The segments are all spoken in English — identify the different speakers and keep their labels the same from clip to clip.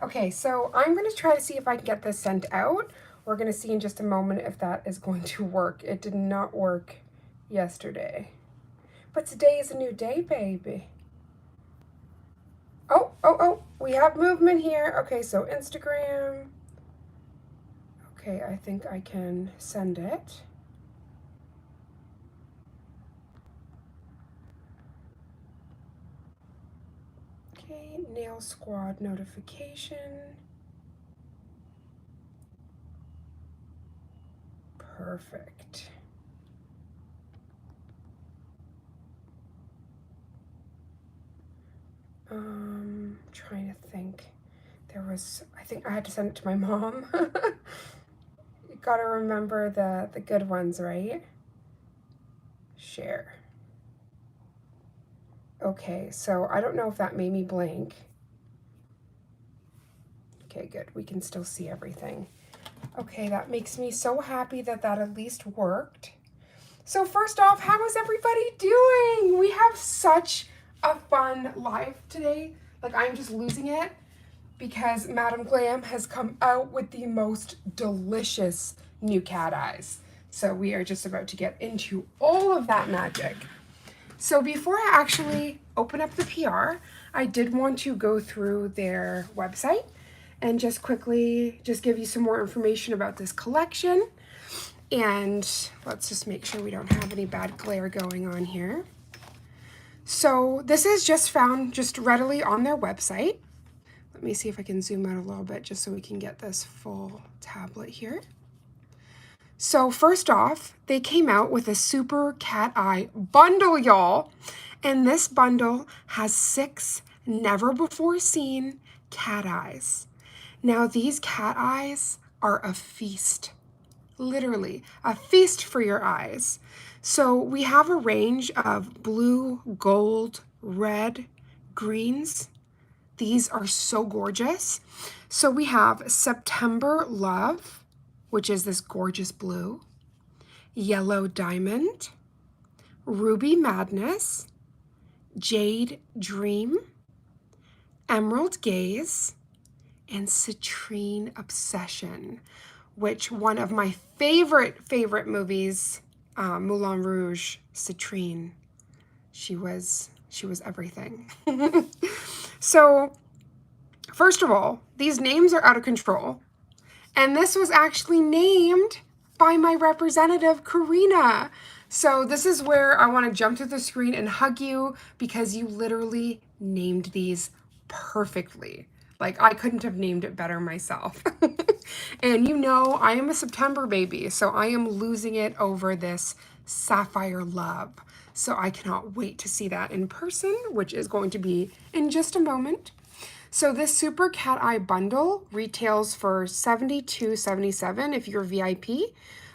Speaker 1: Okay, so I'm going to try to see if I can get this sent out. We're going to see in just a moment if that is going to work. It did not work yesterday. But today is a new day, baby. Oh, we have movement here. Okay, so Instagram. Okay, I think I can send it. Okay, Nail Squad notification. Perfect. Trying to think. I think I had to send it to my mom. You gotta remember the good ones, right? Share. Okay, so I don't know if that made me blink. Okay, good. We can still see everything. Okay, that makes me so happy that that at least worked. So first off, how is everybody doing? We have such a fun live today. Like, I'm just losing it because Madam Glam has come out with the most delicious new cat eyes. So we are just about to get into all of that magic. So before I actually open up the PR, I did want to go through their website and just quickly just give you some more information about this collection. And let's just make sure we don't have any bad glare going on here. So this is just found just readily on their website. Let me see if I can zoom out a little bit just so we can get this full tablet here. So first off, they came out with a super cat eye bundle, y'all. And this bundle has 6 never before seen cat eyes. Now these cat eyes are a feast, literally a feast for your eyes. So we have a range of blue, gold, red, greens. These are so gorgeous. So we have September Love, which is this gorgeous blue, Yellow Diamond, Ruby Madness, Jade Dream, Emerald Gaze, and Citrine Obsession, which one of my favorite movies, Moulin Rouge, Citrine. She was everything. So, first of all, these names are out of control. And this was actually named by my representative, Karina. So this is where I want to jump to the screen and hug you because you literally named these perfectly. Like, I couldn't have named it better myself. And you know, I am a September baby, so I am losing it over this Sapphire Love. So I cannot wait to see that in person, which is going to be in just a moment. So this Super Cat Eye bundle retails for $72.77 if you're VIP.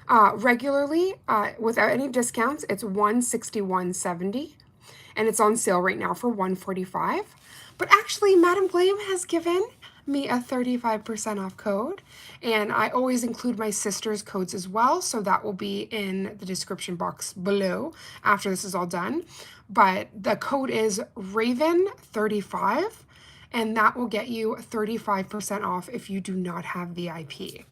Speaker 1: Regularly, without any discounts, it's $161.70, and it's on sale right now for $145. But actually, Madam Glam has given me a 35% off code, and I always include my sister's codes as well, so that will be in the description box below after this is all done. But the code is Raven35, and that will get you 35% off if you do not have VIP.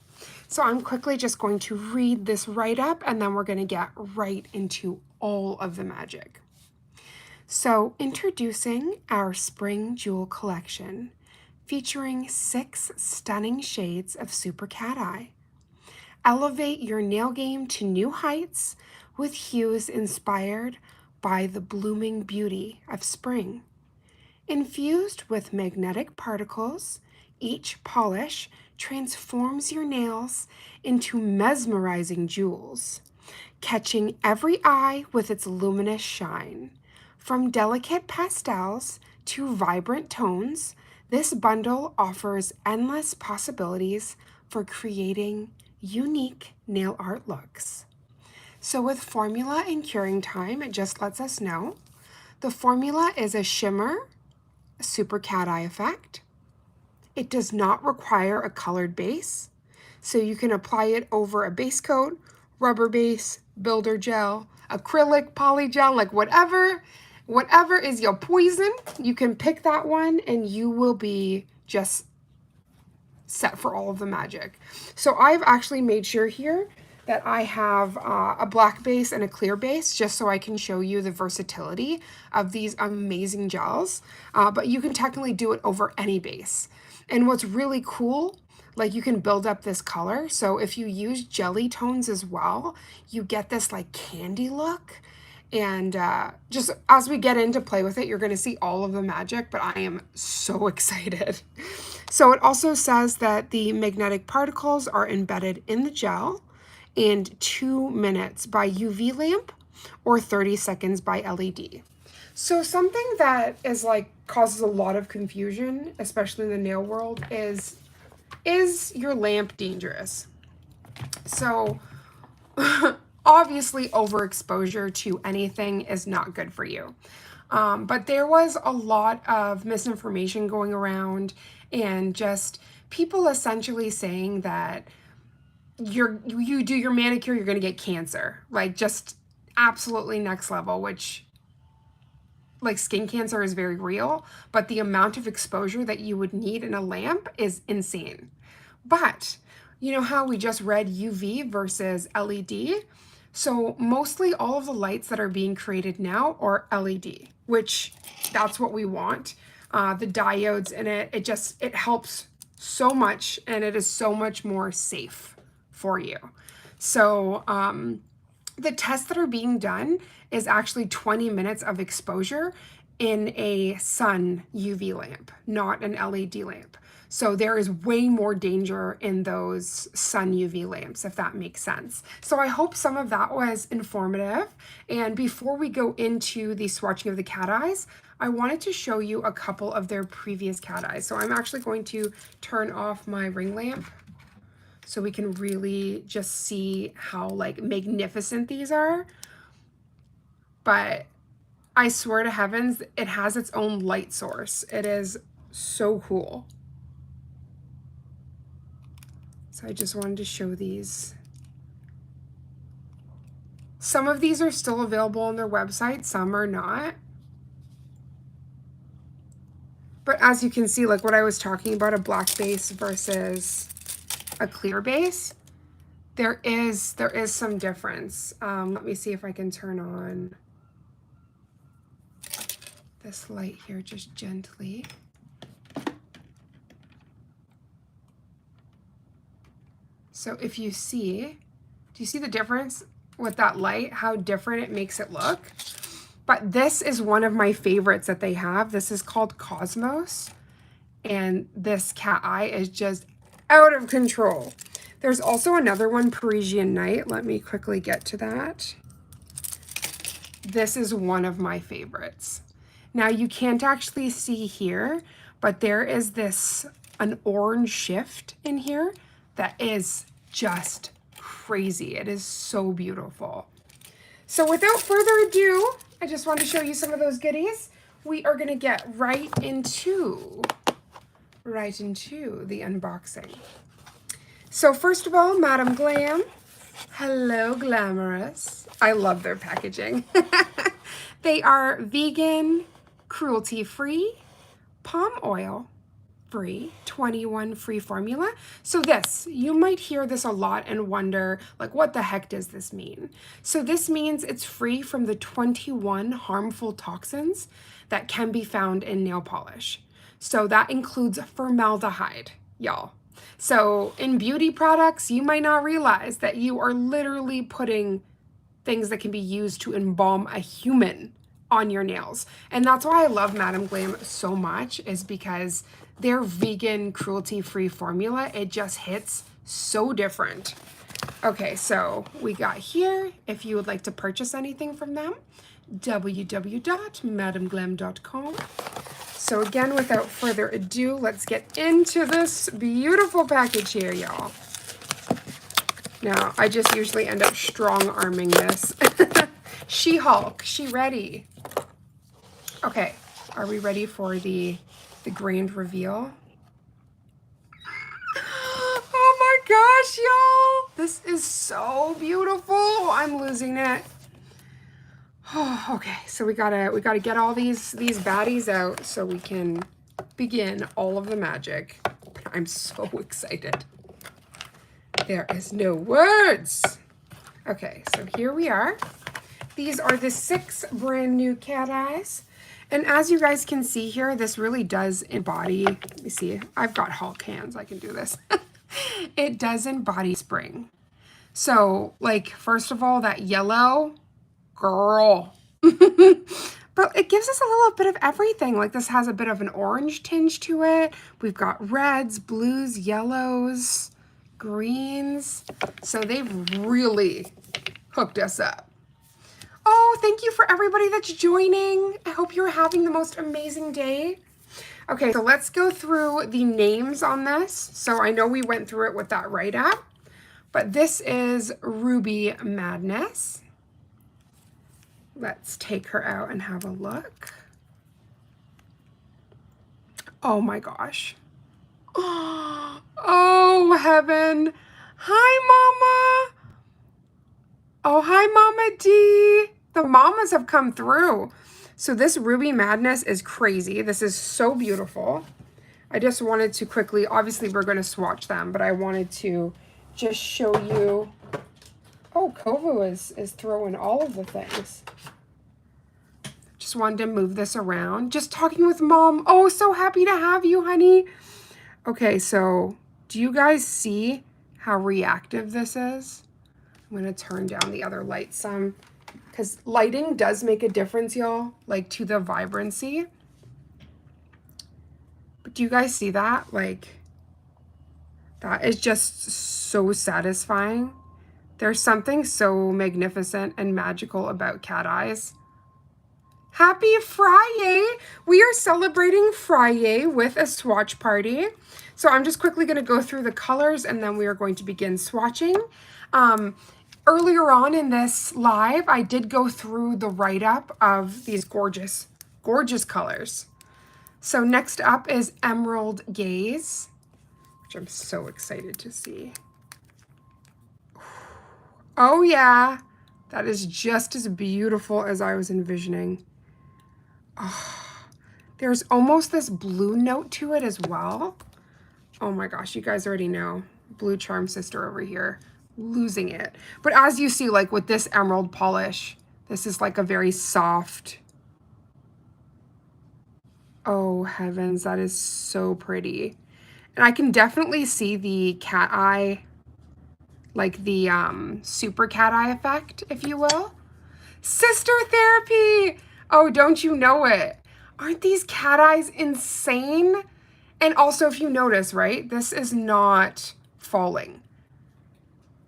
Speaker 1: So I'm quickly just going to read this write-up, and then we're going to get right into all of the magic. So introducing our Spring Jewel Collection, featuring 6 stunning shades of Super Cat Eye. Elevate your nail game to new heights with hues inspired by the blooming beauty of spring. Infused with magnetic particles, each polish transforms your nails into mesmerizing jewels, catching every eye with its luminous shine. From delicate pastels to vibrant tones, this bundle offers endless possibilities for creating unique nail art looks. So with formula and curing time, it just lets us know. The formula is a shimmer, Super Cat Eye effect. It does not require a colored base, so you can apply it over a base coat, rubber base, builder gel, acrylic, poly gel, like whatever is your poison, you can pick that one and you will be just set for all of the magic. So I've actually made sure here that I have a black base and a clear base, just so I can show you the versatility of these amazing gels. But you can technically do it over any base. And what's really cool, like you can build up this color. So if you use jelly tones as well, you get this like candy look. And just as we get into play with it, you're going to see all of the magic, but I am so excited. So it also says that the magnetic particles are embedded in the gel, and 2 minutes by UV lamp or 30 seconds by LED. So something that is like causes a lot of confusion, especially in the nail world, is your lamp dangerous? So obviously overexposure to anything is not good for you. But there was a lot of misinformation going around and just people essentially saying that you do your manicure, you're going to get cancer. Like just absolutely next level, which like skin cancer is very real, but the amount of exposure that you would need in a lamp is insane. But you know how we just read UV versus LED? So mostly all of the lights that are being created now are LED, which that's what we want. The diodes in it, it helps so much, and it is so much more safe for you. So the tests that are being done is actually 20 minutes of exposure in a sun UV lamp, not an LED lamp. So there is way more danger in those sun UV lamps, if that makes sense. So I hope some of that was informative. And before we go into the swatching of the cat eyes, I wanted to show you a couple of their previous cat eyes. So I'm actually going to turn off my ring lamp so we can really just see how like magnificent these are. But I swear to heavens, it has its own light source. It is so cool. So I just wanted to show these. Some of these are still available on their website, some are not. But as you can see, like what I was talking about, a black base versus a clear base, there is some difference. Let me see if I can turn on this light here just gently. So if you see, do you see the difference with that light, how different it makes it look? But this is one of my favorites that they have. This is called Cosmos, and this cat eye is just out of control. There's also another one, Parisian Night. Let me quickly get to that. This is one of my favorites. Now you can't actually see here, but there is an orange shift in here that is just crazy. It is so beautiful. So without further ado, I just want to show you some of those goodies. We are going to get right into the unboxing. So first of all, Madam Glam. Hello, glamorous. I love their packaging. They are vegan, cruelty-free, palm oil free, 21 free formula. So this, you might hear this a lot and wonder, like, what the heck does this mean? So this means it's free from the 21 harmful toxins that can be found in nail polish. So that includes formaldehyde, y'all. So in beauty products, you might not realize that you are literally putting things that can be used to embalm a human on your nails. And that's why I love Madam Glam so much, is because their vegan, cruelty-free formula, it just hits so different. Okay, so we got here, if you would like to purchase anything from them, www.madamglam.com. So again, without further ado, let's get into this beautiful package here, y'all. Now, I just usually end up strong-arming this. She-Hulk, she ready. Okay, are we ready for the grand reveal? Oh my gosh, y'all! This is so beautiful. I'm losing it. Oh, okay, so we gotta get all these baddies out so we can begin all of the magic. I'm so excited. There is no words. Okay, so here we are. These are the 6 brand new cat eyes. And as you guys can see here, this really does embody, let me see, I've got Hulk hands, I can do this. It does embody spring. So, like, first of all, that yellow, girl. But it gives us a little bit of everything. Like, this has a bit of an orange tinge to it. We've got reds, blues, yellows, greens. So they've really hooked us up. Oh, thank you for everybody that's joining. I hope you're having the most amazing day. Okay, so let's go through the names on this. So I know we went through it with that write-up, but this is Ruby Madness. Let's take her out and have a look. Oh my gosh. Oh, heaven. Hi, Mama. Oh, hi, Mama D. The mamas have come through. So this Ruby Madness is crazy. This is so beautiful. I just wanted to quickly, obviously we're going to swatch them, but I wanted to just show you. Oh, Kovu is throwing all of the things. Just wanted to move this around. Just talking with Mom. Oh, so happy to have you, honey. Okay, so do you guys see how reactive this is? I'm going to turn down the other light some, because lighting does make a difference, y'all, like to the vibrancy. But do you guys see that? Like, that is just so satisfying. There's something so magnificent and magical about cat eyes. Happy Friday! We are celebrating Friday with a swatch party. So I'm just quickly going to go through the colors and then we are going to begin swatching. Earlier on in this live, I did go through the write-up of these gorgeous, gorgeous colors. So next up is Emerald Gaze, which I'm so excited to see. Oh yeah, that is just as beautiful as I was envisioning. Oh, there's almost this blue note to it as well. Oh my gosh, you guys already know. Blue Charm Sister over here, losing it. But as you see, like with this emerald polish, this is like a very soft. Oh heavens, that is so pretty. And I can definitely see the cat eye, like the super cat eye effect, if you will. Sister Therapy! Oh, don't you know it? Aren't these cat eyes insane? And also, if you notice, right, this is not falling.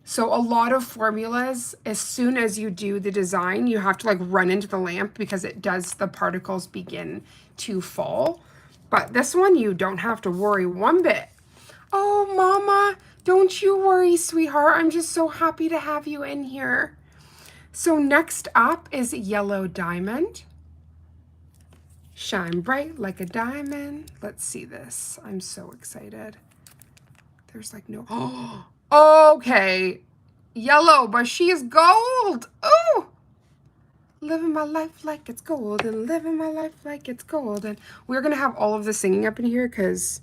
Speaker 1: So a lot of formulas, as soon as you do the design, you have to like run into the lamp because it does, the particles begin to fall. But this one, you don't have to worry one bit. Oh, Mama, don't you worry, sweetheart. I'm just so happy to have you in here. So next up is Yellow Diamond. Shine bright like a diamond. Let's see this. I'm so excited. There's like no, oh, okay. Yellow, but she is gold. Oh, living my life like it's gold and living my life like it's gold. And we're going to have all of the singing up in here because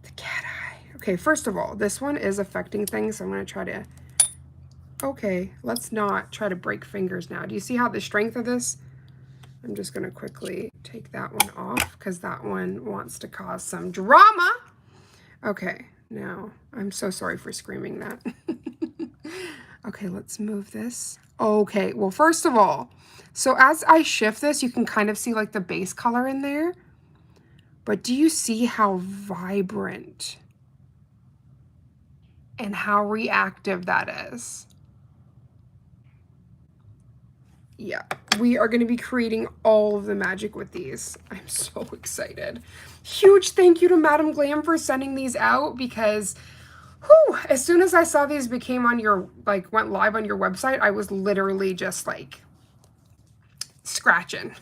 Speaker 1: the cat eye. Okay, first of all, this one is affecting things. So I'm going to try to, okay, let's not try to break fingers now. Do you see how the strength of this? I'm just going to quickly take that one off because that one wants to cause some drama. Okay, now I'm so sorry for screaming that. Okay, let's move this. Okay, well, first of all, so as I shift this, you can kind of see like the base color in there. But do you see how vibrant and how reactive that is? Yeah, we are going to be creating all of the magic with these. I'm so excited. Huge thank you to Madam Glam for sending these out because whew, as soon as I saw these became on your, like went live on your website, I was literally just like scratching.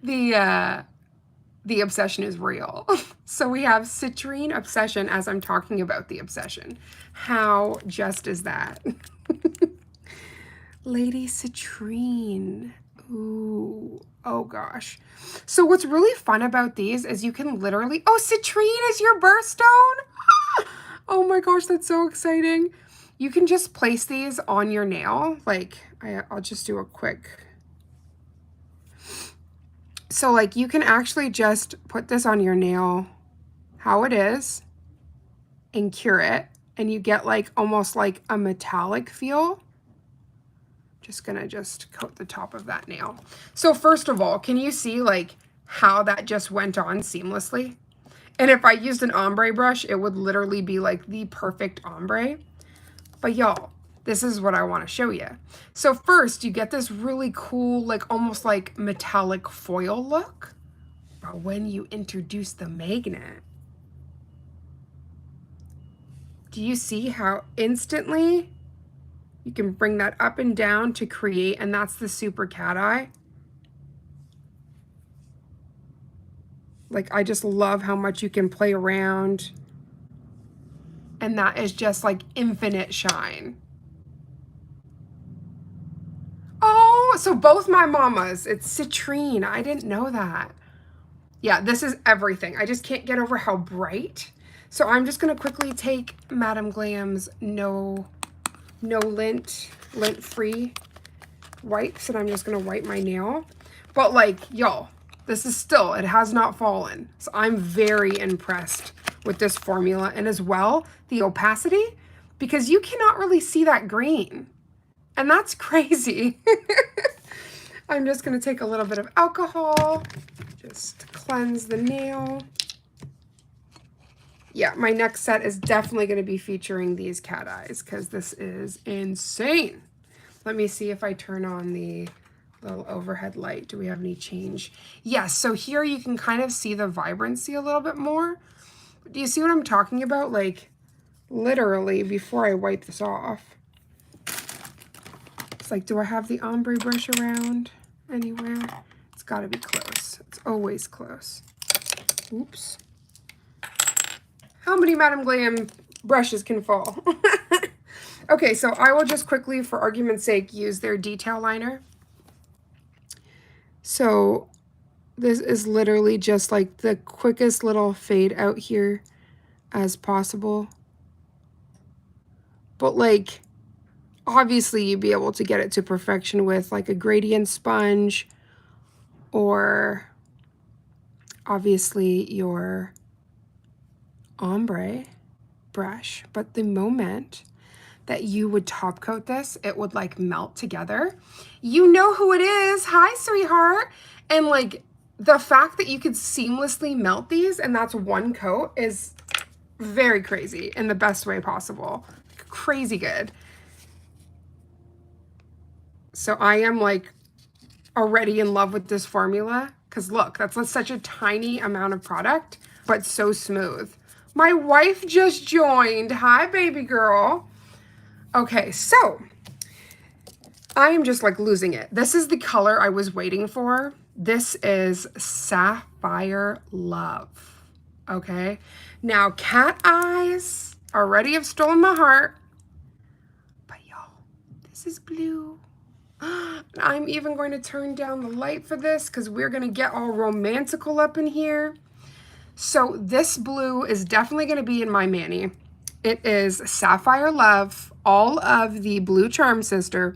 Speaker 1: The obsession is real. So we have Citrine Obsession as I'm talking about the obsession. How just is that? Lady Citrine. Ooh, oh gosh. So what's really fun about these is you can literally, oh, Citrine is your birthstone? Oh my gosh, that's so exciting. You can just place these on your nail. Like, I'll just do a quick. So like you can actually just put this on your nail how it is and cure it. And you get like almost like a metallic feel. Just gonna just coat the top of that nail. So first of all, can you see like how that just went on seamlessly? And if I used an ombre brush, it would literally be like the perfect ombre. But y'all, this is what I want to show you. So first you get this really cool, like almost like metallic foil look. But when you introduce the magnet, do you see how instantly you can bring that up and down to create, and that's the super cat eye. Like, I just love how much you can play around. And that is just like infinite shine. Oh, so both my mamas, it's Citrine. I didn't know that. Yeah, this is everything. I just can't get over how bright. So I'm just gonna quickly take Madam Glam's no lint-free wipes, and I'm just gonna wipe my nail. But like, y'all, this is still, it has not fallen. So I'm very impressed with this formula, and as well, the opacity, because you cannot really see that green. And that's crazy. I'm just gonna take a little bit of alcohol, just cleanse the nail. Yeah, my next set is definitely gonna be featuring these cat eyes because this is insane. Let me see if I turn on the little overhead light. Do we have any change? Yes, so here you can kind of see the vibrancy a little bit more. Do you see what I'm talking about? Like, literally, before I wipe this off, it's like, do I have the ombre brush around anywhere? It's gotta be close. It's always close. Oops. How many Madam Glam brushes can fall? Okay, so I will just quickly, for argument's sake, use their detail liner. So this is literally just like the quickest little fade out here as possible. But like, obviously you'd be able to get it to perfection with like a gradient sponge or obviously your ombre brush. But the moment that you would top coat this, it would like melt together. You know who it is. Hi, sweetheart. And like the fact that you could seamlessly melt these and that's one coat is very crazy in the best way possible. Crazy good. So I am like already in love with this formula because look, that's such a tiny amount of product, but so smooth. My wife just joined. Hi, baby girl. Okay, so I am just like losing it. This is the color I was waiting for. This is Sapphire Love. Okay, now cat eyes already have stolen my heart, but y'all, this is blue. I'm even going to turn down the light for this because we're going to get all romantical up in here. So this blue is definitely going to be in my mani. It is Sapphire Love, all of the Blue Charm Sister.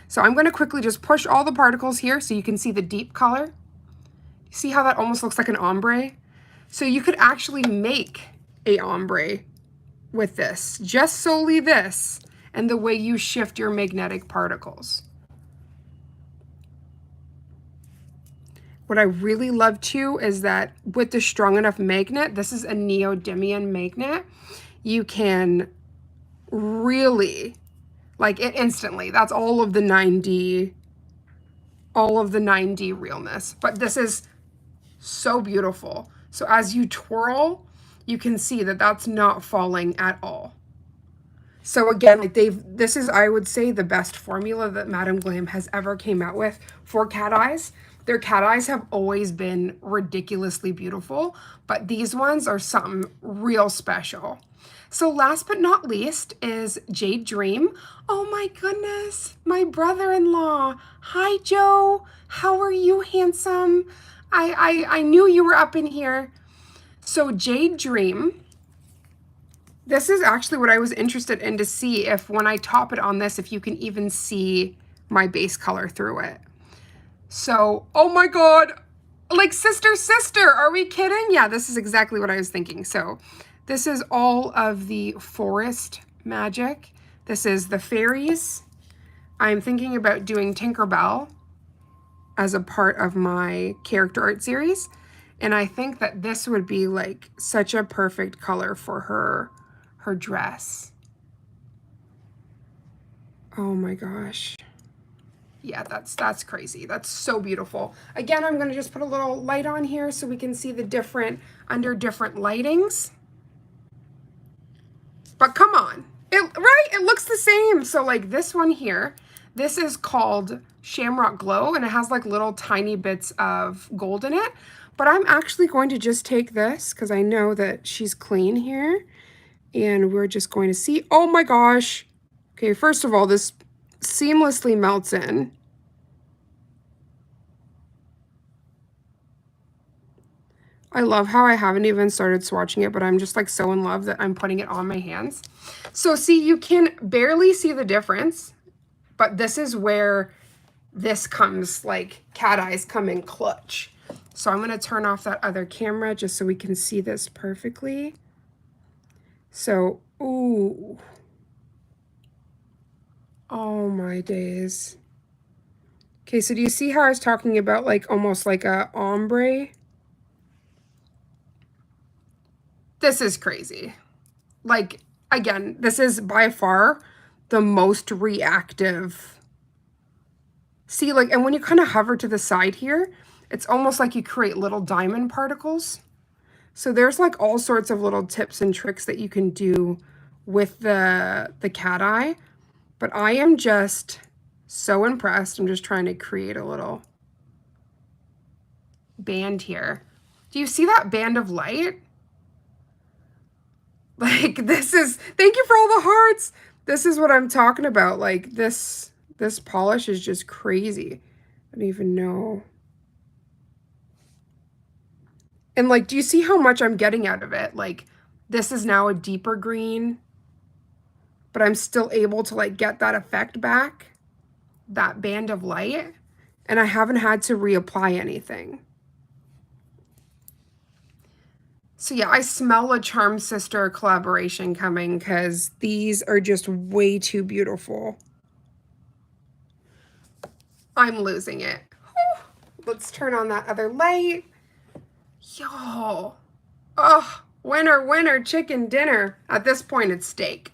Speaker 1: So I'm going to quickly just push all the particles here so you can see the deep color. See how that almost looks like an ombre? So you could actually make a ombre with this, just solely this, and the way you shift your magnetic particles. What I really love too is that with the strong enough magnet, this is a neodymium magnet, you can really, like it instantly, that's all of the 9D realness. But this is so beautiful. So as you twirl, you can see that that's not falling at all. So again, like this is, I would say, the best formula that Madam Glam has ever came out with for cat eyes. Their cat eyes have always been ridiculously beautiful, but these ones are something real special. So last but not least is Jade Dream. Oh my goodness, my brother-in-law. Hi, Joe. How are you, handsome? I knew you were up in here. So Jade Dream. This is actually what I was interested in, to see if when I top it on this, if you can even see my base color through it. So, oh my God, like sister, are we kidding? Yeah, this is exactly what I was thinking. So this is all of the forest magic. This is the fairies. I'm thinking about doing Tinkerbell as a part of my character art series. And I think that this would be like such a perfect color for her dress. Oh my gosh. Yeah, that's crazy. That's so beautiful. Again, I'm gonna just put a little light on here so we can see the different, under different lightings. But come on, right? It looks the same. So like this one here, this is called Shamrock Glow, and it has like little tiny bits of gold in it. But I'm actually going to just take this because I know that she's clean here. And we're just going to see, oh my gosh. Okay, first of all, this seamlessly melts in. I love how I haven't even started swatching it, but I'm just like so in love that I'm putting it on my hands. So see, you can barely see the difference, but this is where this comes, like cat eyes come in clutch. So I'm gonna turn off that other camera just so we can see this perfectly. So, ooh. Oh my days. Okay, so do you see how I was talking about like almost like a ombre? This is crazy. Like, again, this is by far the most reactive. See, like, and when you kind of hover to the side here, it's almost like you create little diamond particles. So there's like all sorts of little tips and tricks that you can do with the cat eye. But I am just so impressed. I'm just trying to create a little band here. Do you see that band of light? Like, this is, thank you for all the hearts. This is what I'm talking about. Like, this polish is just crazy. I don't even know. And like, do you see how much I'm getting out of it? Like, this is now a deeper green, but I'm still able to like get that effect back, that band of light, and I haven't had to reapply anything. So yeah, I smell a Charm Sister collaboration coming because these are just way too beautiful. I'm losing it. Whew. Let's turn on that other light. Yo. Oh, winner, chicken dinner. At this point, it's steak.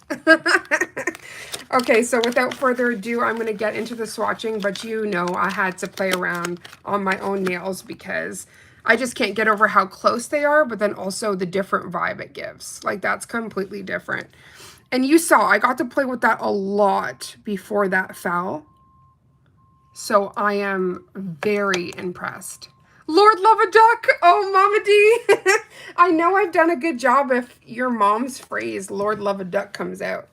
Speaker 1: Okay, so without further ado, I'm going to get into the swatching, but you know I had to play around on my own nails because I just can't get over how close they are, but then also the different vibe it gives. Like, that's completely different. And you saw, I got to play with that a lot before that fell. So I am very impressed. Lord Love a Duck! Oh, Mama D! I know I've done a good job if your mom's phrase, Lord Love a Duck, comes out.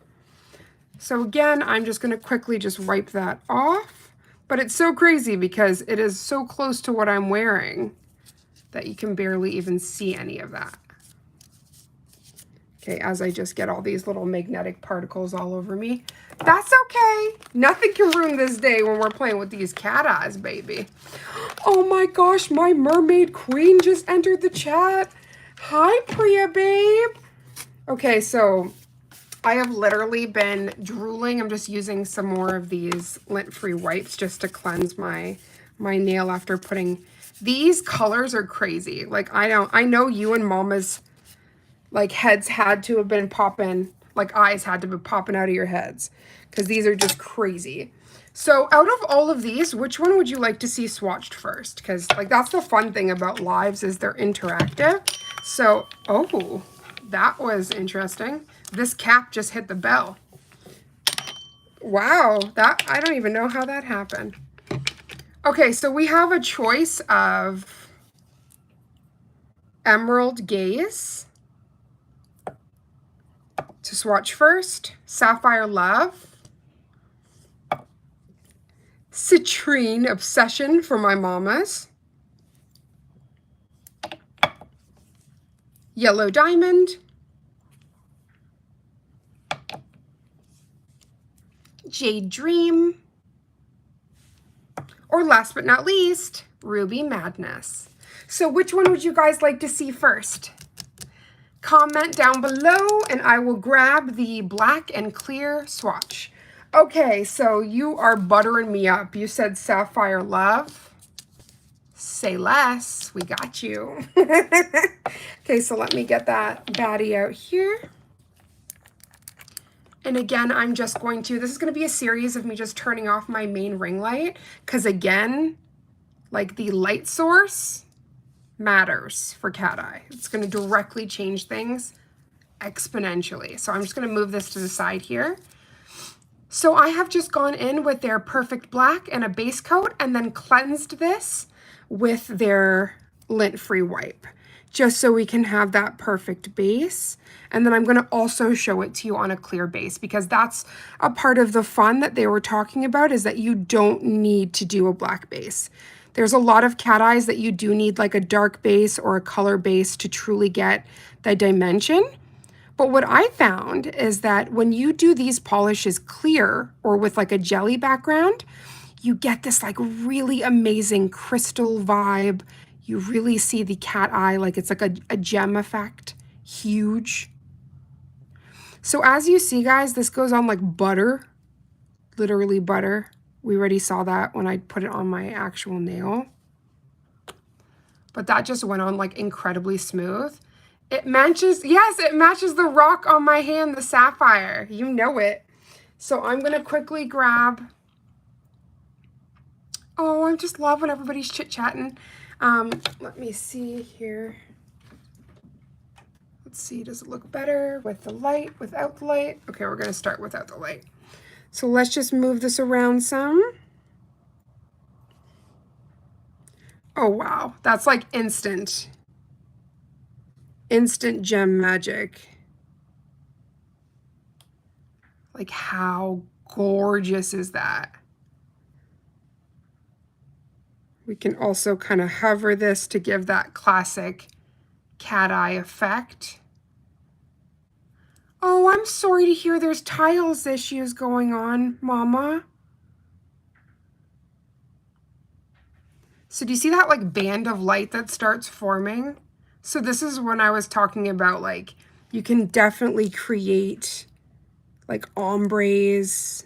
Speaker 1: So again, I'm just going to quickly just wipe that off. But it's so crazy because it is so close to what I'm wearing that you can barely even see any of that. Okay, as I just get all these little magnetic particles all over me. That's okay. Nothing can ruin this day when we're playing with these cat eyes, baby. Oh my gosh, my mermaid queen just entered the chat. Hi, Priya, babe. Okay, so I have literally been drooling. I'm just using some more of these lint-free wipes just to cleanse my nail after putting... These colors are crazy. Like, I know you and Mama's, like, heads had to have been popping, like, eyes had to be popping out of your heads. Because these are just crazy. So, out of all of these, which one would you like to see swatched first? Because, like, that's the fun thing about lives is they're interactive. So, oh, that was interesting. This cap just hit the bell. Wow, that, I don't even know how that happened. Okay, so we have a choice of Emerald Gaze, To swatch first, Sapphire Love, Citrine Obsession for my mamas, Yellow Diamond, Jade Dream, or last but not least, Ruby Madness. So which one would you guys like to see first? Comment down below and I will grab the black and clear swatch. Okay, so you are buttering me up. You said Sapphire Love. Say less, we got you. Okay, so let me get that baddie out here. And again, I'm just going to, this is going to be a series of me just turning off my main ring light, because again, like the light source matters for cat eye. It's going to directly change things exponentially. So I'm just going to move this to the side here. So I have just gone in with their Perfect Black and a base coat and then cleansed this with their lint-free wipe, just so we can have that perfect base. And then I'm going to also show it to you on a clear base, because that's a part of the fun that they were talking about, is that you don't need to do a black base. There's a lot of cat eyes that you do need like a dark base or a color base to truly get the dimension. But what I found is that when you do these polishes clear or with like a jelly background, you get this like really amazing crystal vibe. You really see the cat eye, like it's like a gem effect, huge. So as you see, guys, this goes on like butter, literally butter. We already saw that when I put it on my actual nail. But that just went on like incredibly smooth. It matches, yes, it matches the rock on my hand, the sapphire. You know it. So I'm going to quickly grab. Oh, I just love when everybody's chit-chatting. Let me see here. Let's see, does it look better with the light, without the light? Okay, we're going to start without the light. So let's just move this around some. Oh, wow. That's like instant. Instant gem magic. Like, how gorgeous is that? We can also kind of hover this to give that classic cat eye effect. Oh, I'm sorry to hear there's tiles issues going on, Mama. So do you see that like band of light that starts forming? So this is when I was talking about, like, you can definitely create like ombres,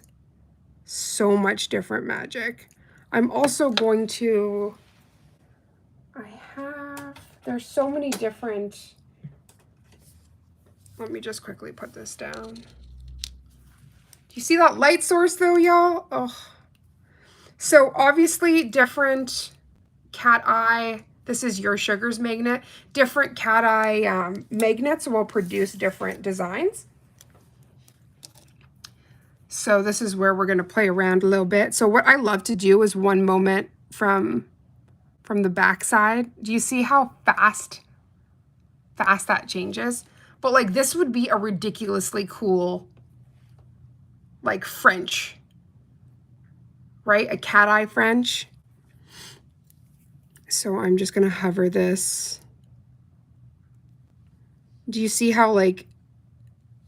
Speaker 1: so much different magic. I'm also going to, there's so many different, let me just quickly put this down. Do you see that light source though, y'all? Oh. So obviously different cat eye, this is your Sugar's magnet. Different cat eye magnets will produce different designs. So this is where we're going to play around a little bit. So what I love to do is one moment from the back side. Do you see how fast that changes? But like this would be a ridiculously cool, like French, right? A cat eye French. So I'm just going to hover this. Do you see how like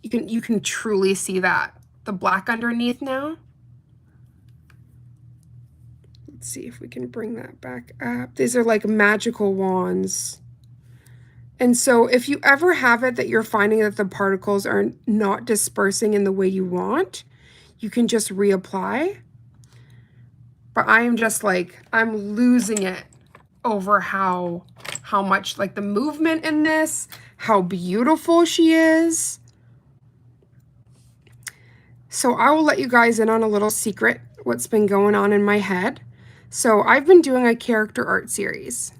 Speaker 1: you can truly see that? The black underneath now. Let's see if we can bring that back up. These are like magical wands. And so if you ever have it that you're finding that the particles are not dispersing in the way you want, you can just reapply. But I am just like, I'm losing it over how much like the movement in this, how beautiful she is. So I will let you guys in on a little secret, what's been going on in my head. So I've been doing a character art series.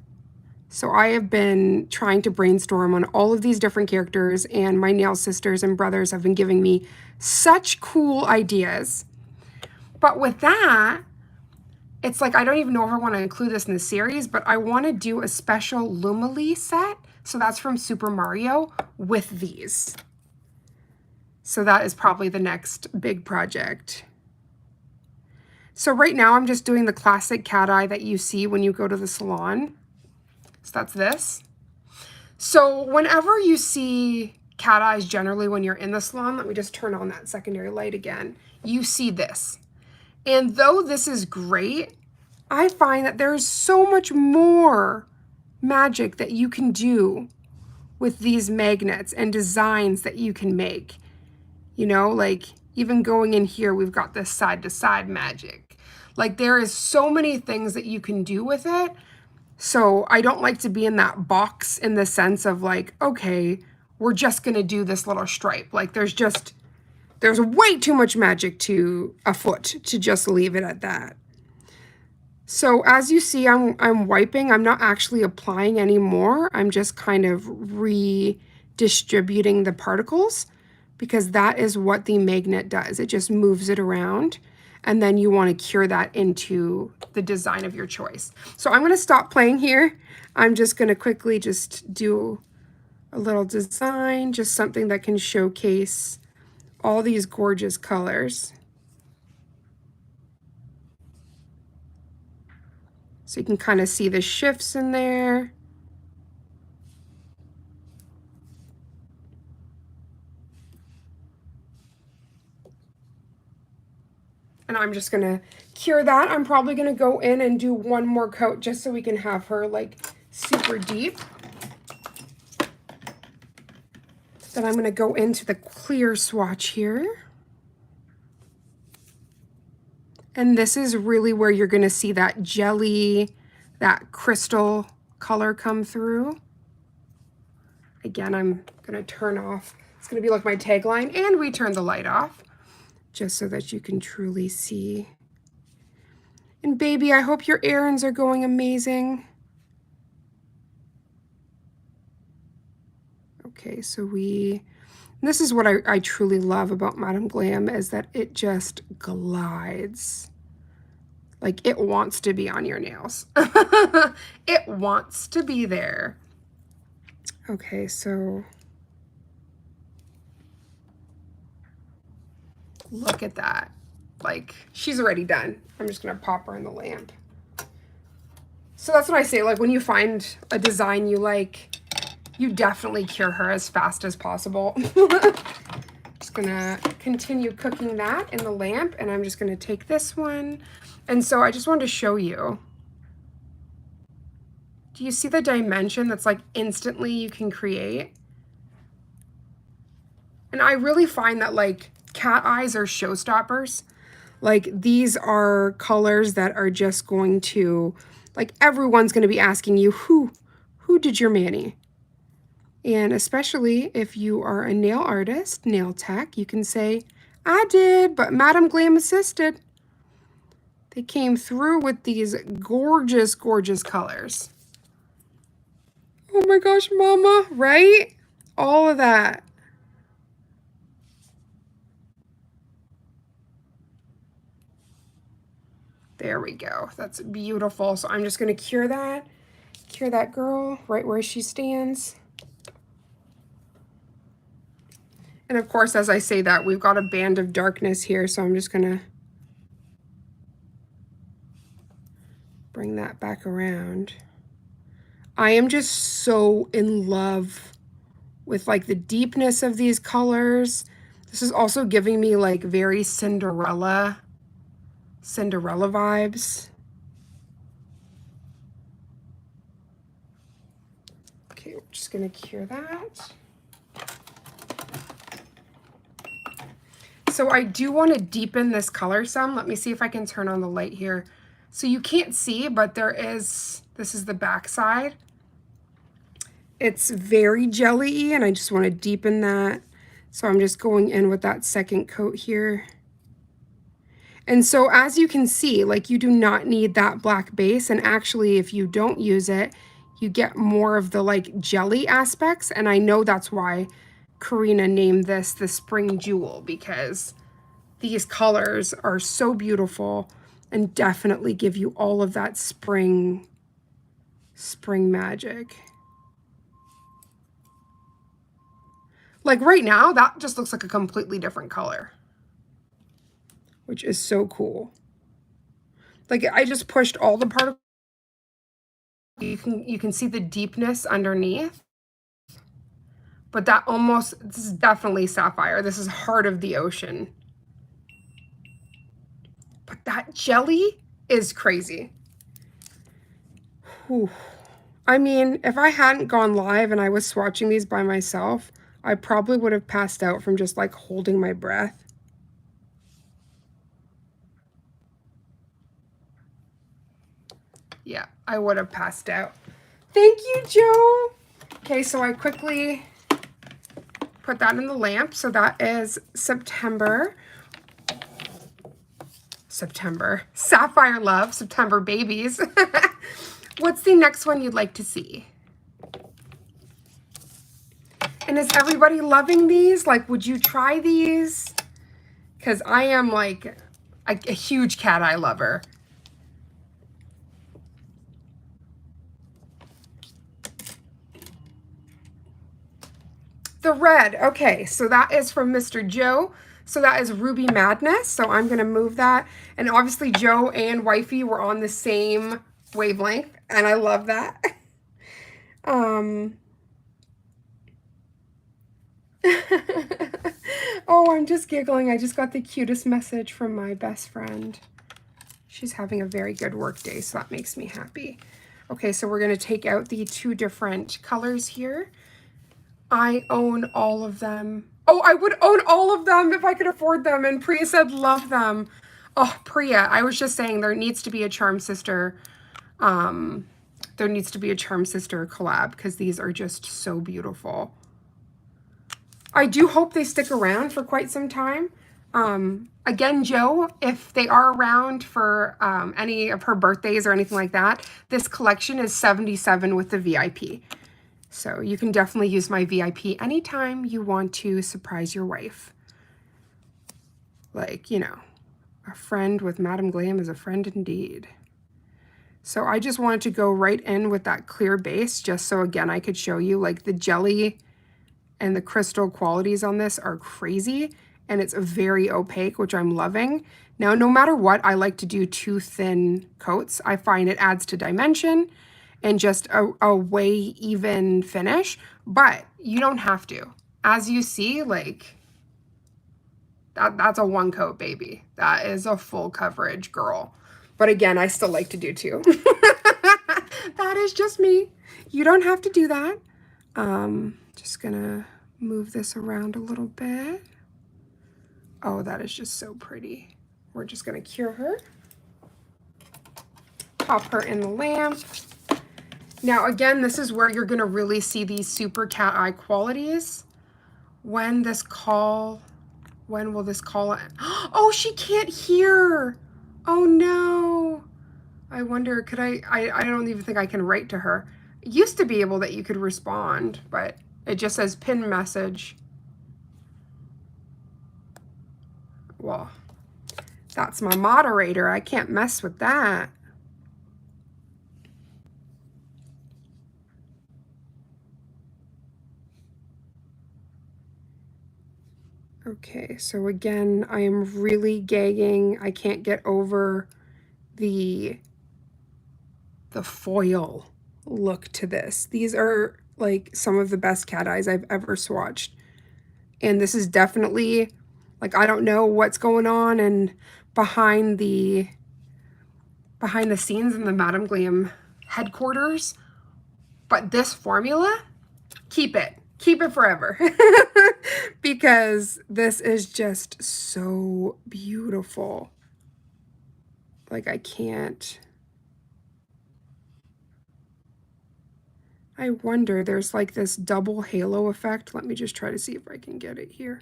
Speaker 1: So I have been trying to brainstorm on all of these different characters, and my nail sisters and brothers have been giving me such cool ideas. But with that, it's like, I don't even know if I want to include this in the series, but I want to do a special Lumily set. So that's from Super Mario with these. So that is probably the next big project. So right now I'm just doing the classic cat eye that you see when you go to the salon. So that's this. So whenever you see cat eyes generally when you're in the salon, let me just turn on that secondary light again, you see this. And though this is great, I find that there's so much more magic that you can do with these magnets and designs that you can make. You know, like even going in here, we've got this side to side magic. Like there is so many things that you can do with it. So I don't like to be in that box in the sense of like, okay, we're just going to do this little stripe. Like there's way too much magic to a foot to just leave it at that. So as you see, I'm wiping. I'm not actually applying any more. I'm just kind of redistributing the particles because that is what the magnet does. It just moves it around, and then you want to cure that into the design of your choice. So I'm going to stop playing here. I'm just going to quickly just do a little design, just something that can showcase all these gorgeous colors. So you can kind of see the shifts in there. And I'm just gonna cure that. I'm probably gonna go in and do one more coat just so we can have her like super deep. Then I'm gonna go into the clear swatch here. And this is really where you're gonna see that jelly, that crystal color come through. Again, I'm gonna turn off. It's gonna be like my tagline, and we turn the light off, just so that you can truly see. And baby, I hope your errands are going amazing. Okay, so this is what I truly love about Madam Glam, is that it just glides. Like it wants to be on your nails. It wants to be there. Okay, so look at that. Like she's already done. I'm just gonna pop her in the lamp. So that's what I say, like when you find a design you like, you definitely cure her as fast as possible. Just gonna continue cooking that in the lamp, and I'm just gonna take this one. And so I just wanted to show you. Do you see the dimension that's like instantly you can create? And I really find that like cat eyes are showstoppers. Like these are colors that are just going to, like everyone's gonna be asking you, who did your mani? And especially if you are a nail artist, nail tech, you can say, I did, but Madam Glam assisted. They came through with these gorgeous, gorgeous colors. Oh my gosh, mama, right? All of that. There we go. That's beautiful. So I'm just going to cure that girl right where she stands. And of course, as I say that, we've got a band of darkness here, so I'm just gonna bring that back around. I am just so in love with like the deepness of these colors. This is also giving me like very Cinderella vibes. Okay, we're just gonna cure that. So I do want to deepen this color some. Let me see if I can turn on the light here. So you can't see, but this is the back side. It's very jelly-y, and I just want to deepen that. So I'm just going in with that second coat here. And so as you can see, like you do not need that black base. And actually, if you don't use it, you get more of the like jelly aspects. And I know that's why Karina named this the Spring Jewel, because these colors are so beautiful and definitely give you all of that spring magic. Like right now, that just looks like a completely different color, which is so cool. Like I just pushed all the particles. You can see the deepness underneath, but that almost, this is definitely sapphire. This is heart of the ocean. But that jelly is crazy. Whew. I mean, if I hadn't gone live and I was swatching these by myself, I probably would have passed out from just like holding my breath. Yeah, I would have passed out. Thank you, Joe. Okay, so I quickly put that in the lamp. So that is September. Sapphire Love, September babies. What's the next one you'd like to see? And is everybody loving these? Like, would you try these? Because I am like a huge cat eye lover. The red, okay, so that is from Mr. Joe. So that is Ruby Madness. So I'm gonna move that. And obviously Joe and Wifey were on the same wavelength, and I love that. Oh, I'm just giggling. I just got the cutest message from my best friend. She's having a very good work day, so that makes me happy. Okay, so we're gonna take out the two different colors here. I own all of them. Oh, I would own all of them if I could afford them. And Priya said, love them. Oh, Priya, I was just saying there needs to be a Charm Sister. There needs to be a Charm Sister collab because these are just so beautiful. I do hope they stick around for quite some time. Again, Joe, if they are around for any of her birthdays or anything like that, this collection is $77 with the VIP. So you can definitely use my VIP anytime you want to surprise your wife. Like, you know, a friend with Madam Glam is a friend indeed. So I just wanted to go right in with that clear base just so, again, I could show you, like, the jelly and the crystal qualities on this are crazy. And it's very opaque, which I'm loving. Now, no matter what, I like to do two thin coats. I find it adds to dimension and just a way even finish, but you don't have to. As you see, like, that's a one coat baby. That is a full coverage girl. But again, I still like to do two. That is just me. You don't have to do that. Just gonna move this around a little bit. Oh, that is just so pretty. We're just gonna cure her. Pop her in the lamp. Now, again, this is where you're going to really see these super cat eye qualities. When will this call end? Oh, she can't hear. Oh, no. I wonder, could I don't even think I can write to her. It used to be able that you could respond, but it just says pin message. Well, that's my moderator. I can't mess with that. Okay, so again, I am really gagging. I can't get over the foil look to this. These are like some of the best cat eyes I've ever swatched. And this is definitely, like, I don't know what's going on and behind the scenes in the Madam Glam headquarters, but this formula, keep it. Keep it forever. Because this is just so beautiful. Like, I can't. I wonder, there's like this double halo effect. Let me just try to see if I can get it here.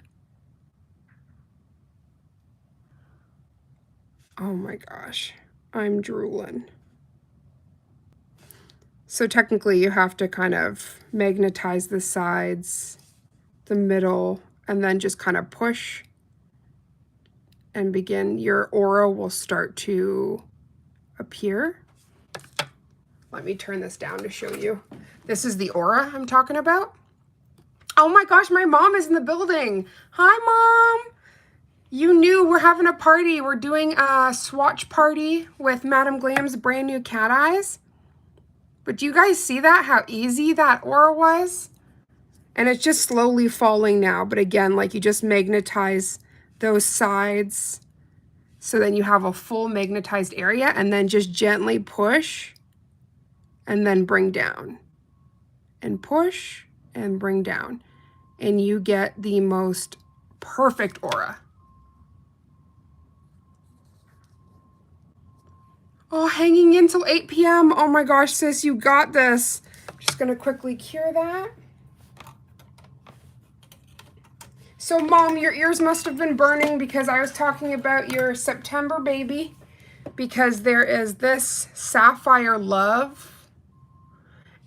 Speaker 1: Oh my gosh, I'm drooling. So technically you have to kind of magnetize the sides, the middle, and then just kind of push and begin. Your aura will start to appear. Let me turn this down to show you. This is the aura I'm talking about. Oh my gosh, my mom is in the building. Hi, Mom. You knew we're having a party. We're doing a swatch party with Madam Glam's brand new cat eyes. But do you guys see that? How easy that aura was? And it's just slowly falling now. But again, like you just magnetize those sides. So then you have a full magnetized area and then just gently push and then bring down. And push and bring down. And you get the most perfect aura. Oh, hanging in till 8 p.m. Oh my gosh, sis, you got this. I'm just gonna quickly cure that. So Mom, your ears must have been burning because I was talking about your September baby, because there is this Sapphire Love.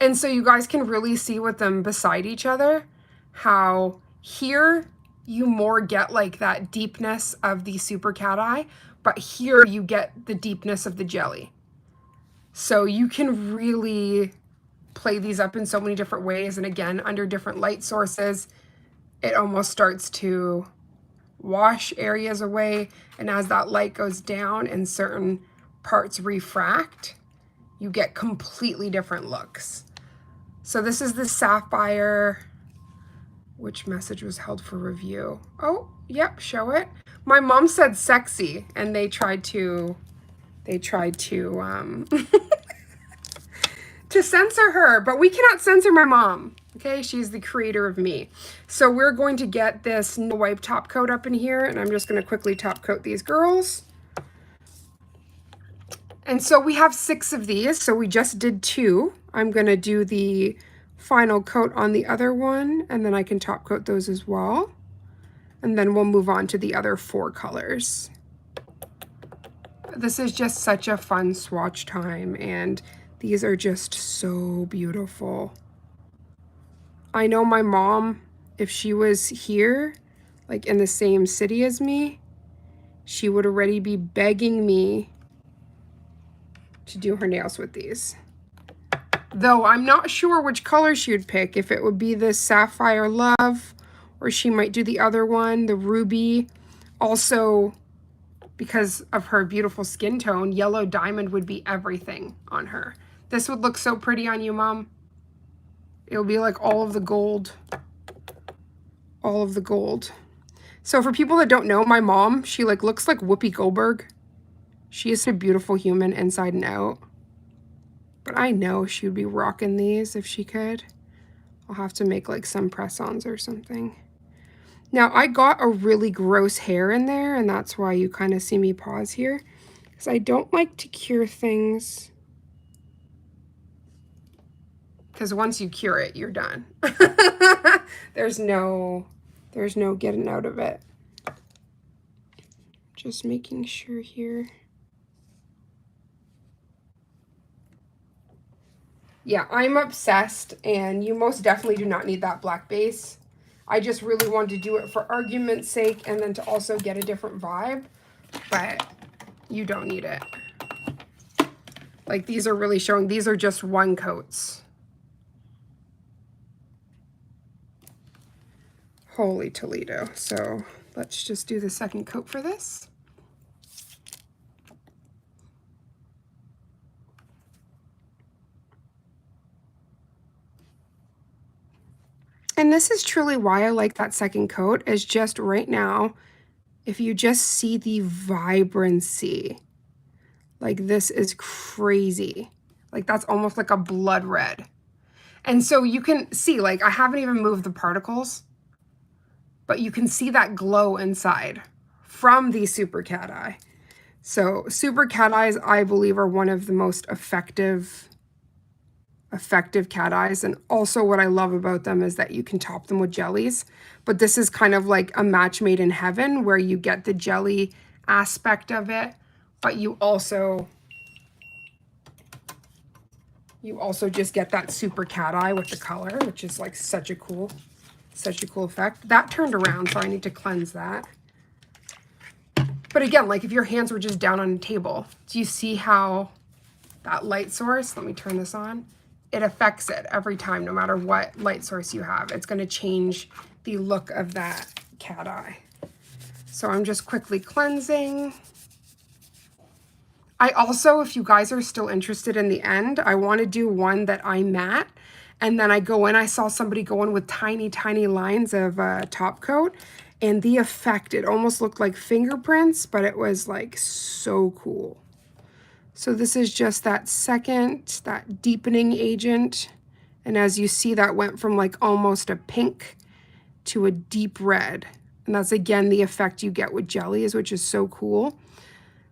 Speaker 1: And so you guys can really see with them beside each other how here you more get like that deepness of the Super Cat Eye, but here you get the deepness of the jelly. So you can really play these up in so many different ways. And again, under different light sources, it almost starts to wash areas away. And as that light goes down and certain parts refract, you get completely different looks. So this is the Sapphire. Which message was held for review? Oh, yep, show it. My mom said sexy, and they tried to to censor her, but we cannot censor my mom. Okay, she's the creator of me. So we're going to get this wipe top coat up in here, and I'm just going to quickly top coat these girls. And so we have 6 of these, so we just did 2. I'm going to do the final coat on the other one, and then I can top coat those as well. And then we'll move on to the other 4 colors. This is just such a fun swatch time, and these are just so beautiful. I know my mom, if she was here, like in the same city as me, she would already be begging me to do her nails with these. Though I'm not sure which color she would pick, if it would be this Sapphire Love, or she might do the other one, the Ruby. Also, because of her beautiful skin tone, yellow diamond would be everything on her. This would look so pretty on you, Mom. It'll be like all of the gold. All of the gold. So for people that don't know, my mom, she like looks like Whoopi Goldberg. She is a beautiful human inside and out. But I know she would be rocking these if she could. I'll have to make like some press-ons or something. Now I got a really gross hair in there, and that's why you kind of see me pause here, because I don't like to cure things. Because once you cure it, you're done. There's no getting out of it. Just making sure here. Yeah, I'm obsessed, and you most definitely do not need that black base. I just really wanted to do it for argument's sake and then to also get a different vibe, but you don't need it. Like these are really showing, these are just 1 coats. Holy Toledo. So let's just do the second coat for this. And this is truly why I like that second coat, is just right now, if you just see the vibrancy, like this is crazy. Like that's almost like a blood red. And so you can see, like I haven't even moved the particles, but you can see that glow inside from the Super Cat Eye. So Super Cat Eyes, I believe, are one of the most effective cat eyes. And also what I love about them is that you can top them with jellies, but this is kind of like a match made in heaven, where you get the jelly aspect of it, but you also just get that Super Cat Eye with the color, which is like such a cool effect. That turned around, so I need to cleanse that. But again, like if your hands were just down on a table, do you see how that light source, let me turn this on, it affects it every time, no matter what light source you have. It's going to change the look of that cat eye. So I'm just quickly cleansing. I also, if you guys are still interested in the end, I want to do one that I matte. And then I go in, I saw somebody go in with tiny, tiny lines of top coat. And the effect, it almost looked like fingerprints, but it was like so cool. So this is just that second, that deepening agent. And as you see, that went from like almost a pink to a deep red. And that's again the effect you get with jellies, which is so cool.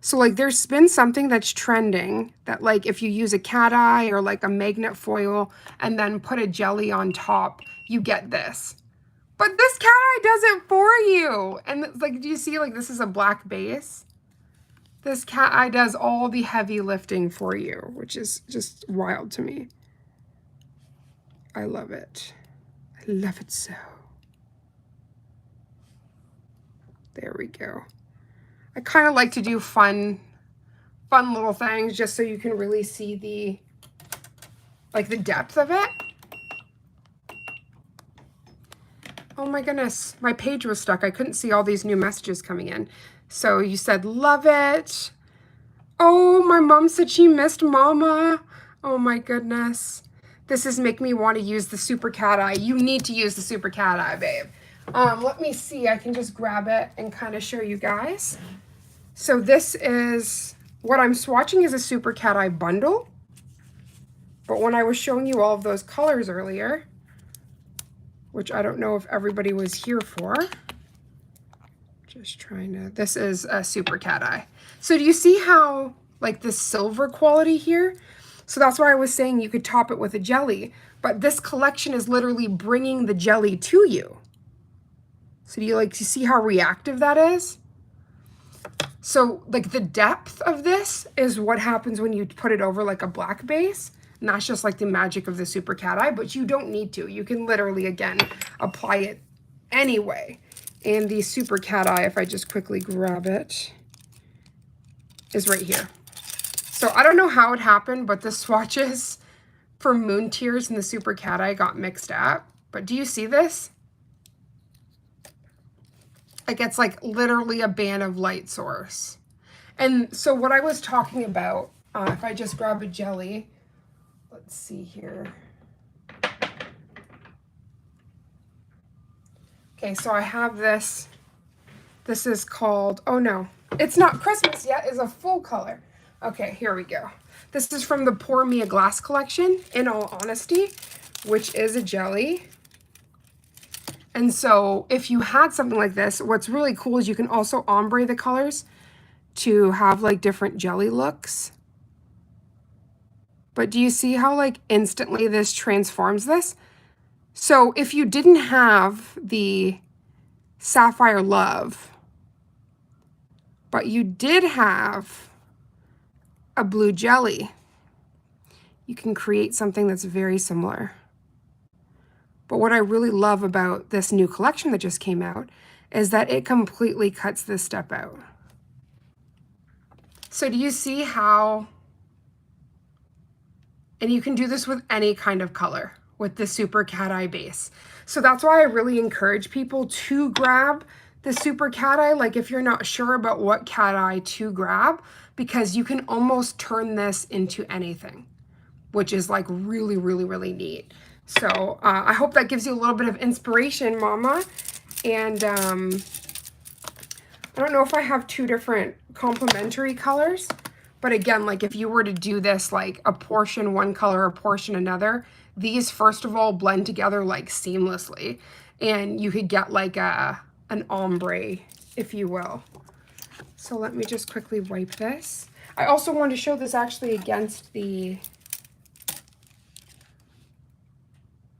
Speaker 1: So like there's been something that's trending that like if you use a cat eye or like a magnet foil and then put a jelly on top, you get this. But this cat eye does it for you. And it's like, do you see like this is a black base? This cat eye does all the heavy lifting for you, which is just wild to me. I love it. I love it so. There we go. I kind of like to do fun little things just so you can really see the, like the depth of it. Oh my goodness, my page was stuck. I couldn't see all these new messages coming in. So you said, love it. Oh, my mom said she missed mama. Oh my goodness. This is making me want to use the super cat eye. You need to use the super cat eye, babe. Let me see, I can just grab it and kind of show you guys. So this is, what I'm swatching is a super cat eye bundle. But when I was showing you all of those colors earlier, which I don't know if everybody was here for, just trying to, this is a super cat eye. So do you see how, like the silver quality here? So that's why I was saying you could top it with a jelly, but this collection is literally bringing the jelly to you. So do you see how reactive that is? So like the depth of this is what happens when you put it over like a black base. And that's just like the magic of the super cat eye, but you don't need to. You can literally, again, apply it anyway. And the super cat eye, if I just quickly grab it, is right here. So I don't know how it happened, but the swatches for Moon Tears and the super cat eye got mixed up. But do you see this? Like it's like literally a band of light source. And so what I was talking about, if I just grab a jelly, let's see here. Okay, so I have this. This is called, oh no, it's not Christmas yet, it's a full color. Okay, here we go. This is from the Pour Me a Glass collection, In All Honesty, which is a jelly. And so if you had something like this, what's really cool is you can also ombre the colors to have like different jelly looks. But do you see how like instantly this transforms this? So if you didn't have the Sapphire Love, but you did have a blue jelly, you can create something that's very similar. But what I really love about this new collection that just came out is that it completely cuts this step out. So do you see how, and you can do this with any kind of color with the super cat eye base. So that's why I really encourage people to grab the super cat eye, like if you're not sure about what cat eye to grab, because you can almost turn this into anything, which is like really, really, really neat. So I hope that gives you a little bit of inspiration, Mama. And I don't know if I have two different complementary colors, but again, like if you were to do this, like a portion one color, a portion another, these first of all blend together like seamlessly, and you could get like an ombre, if you will. So let me just quickly wipe this. I also wanted to show this actually against the,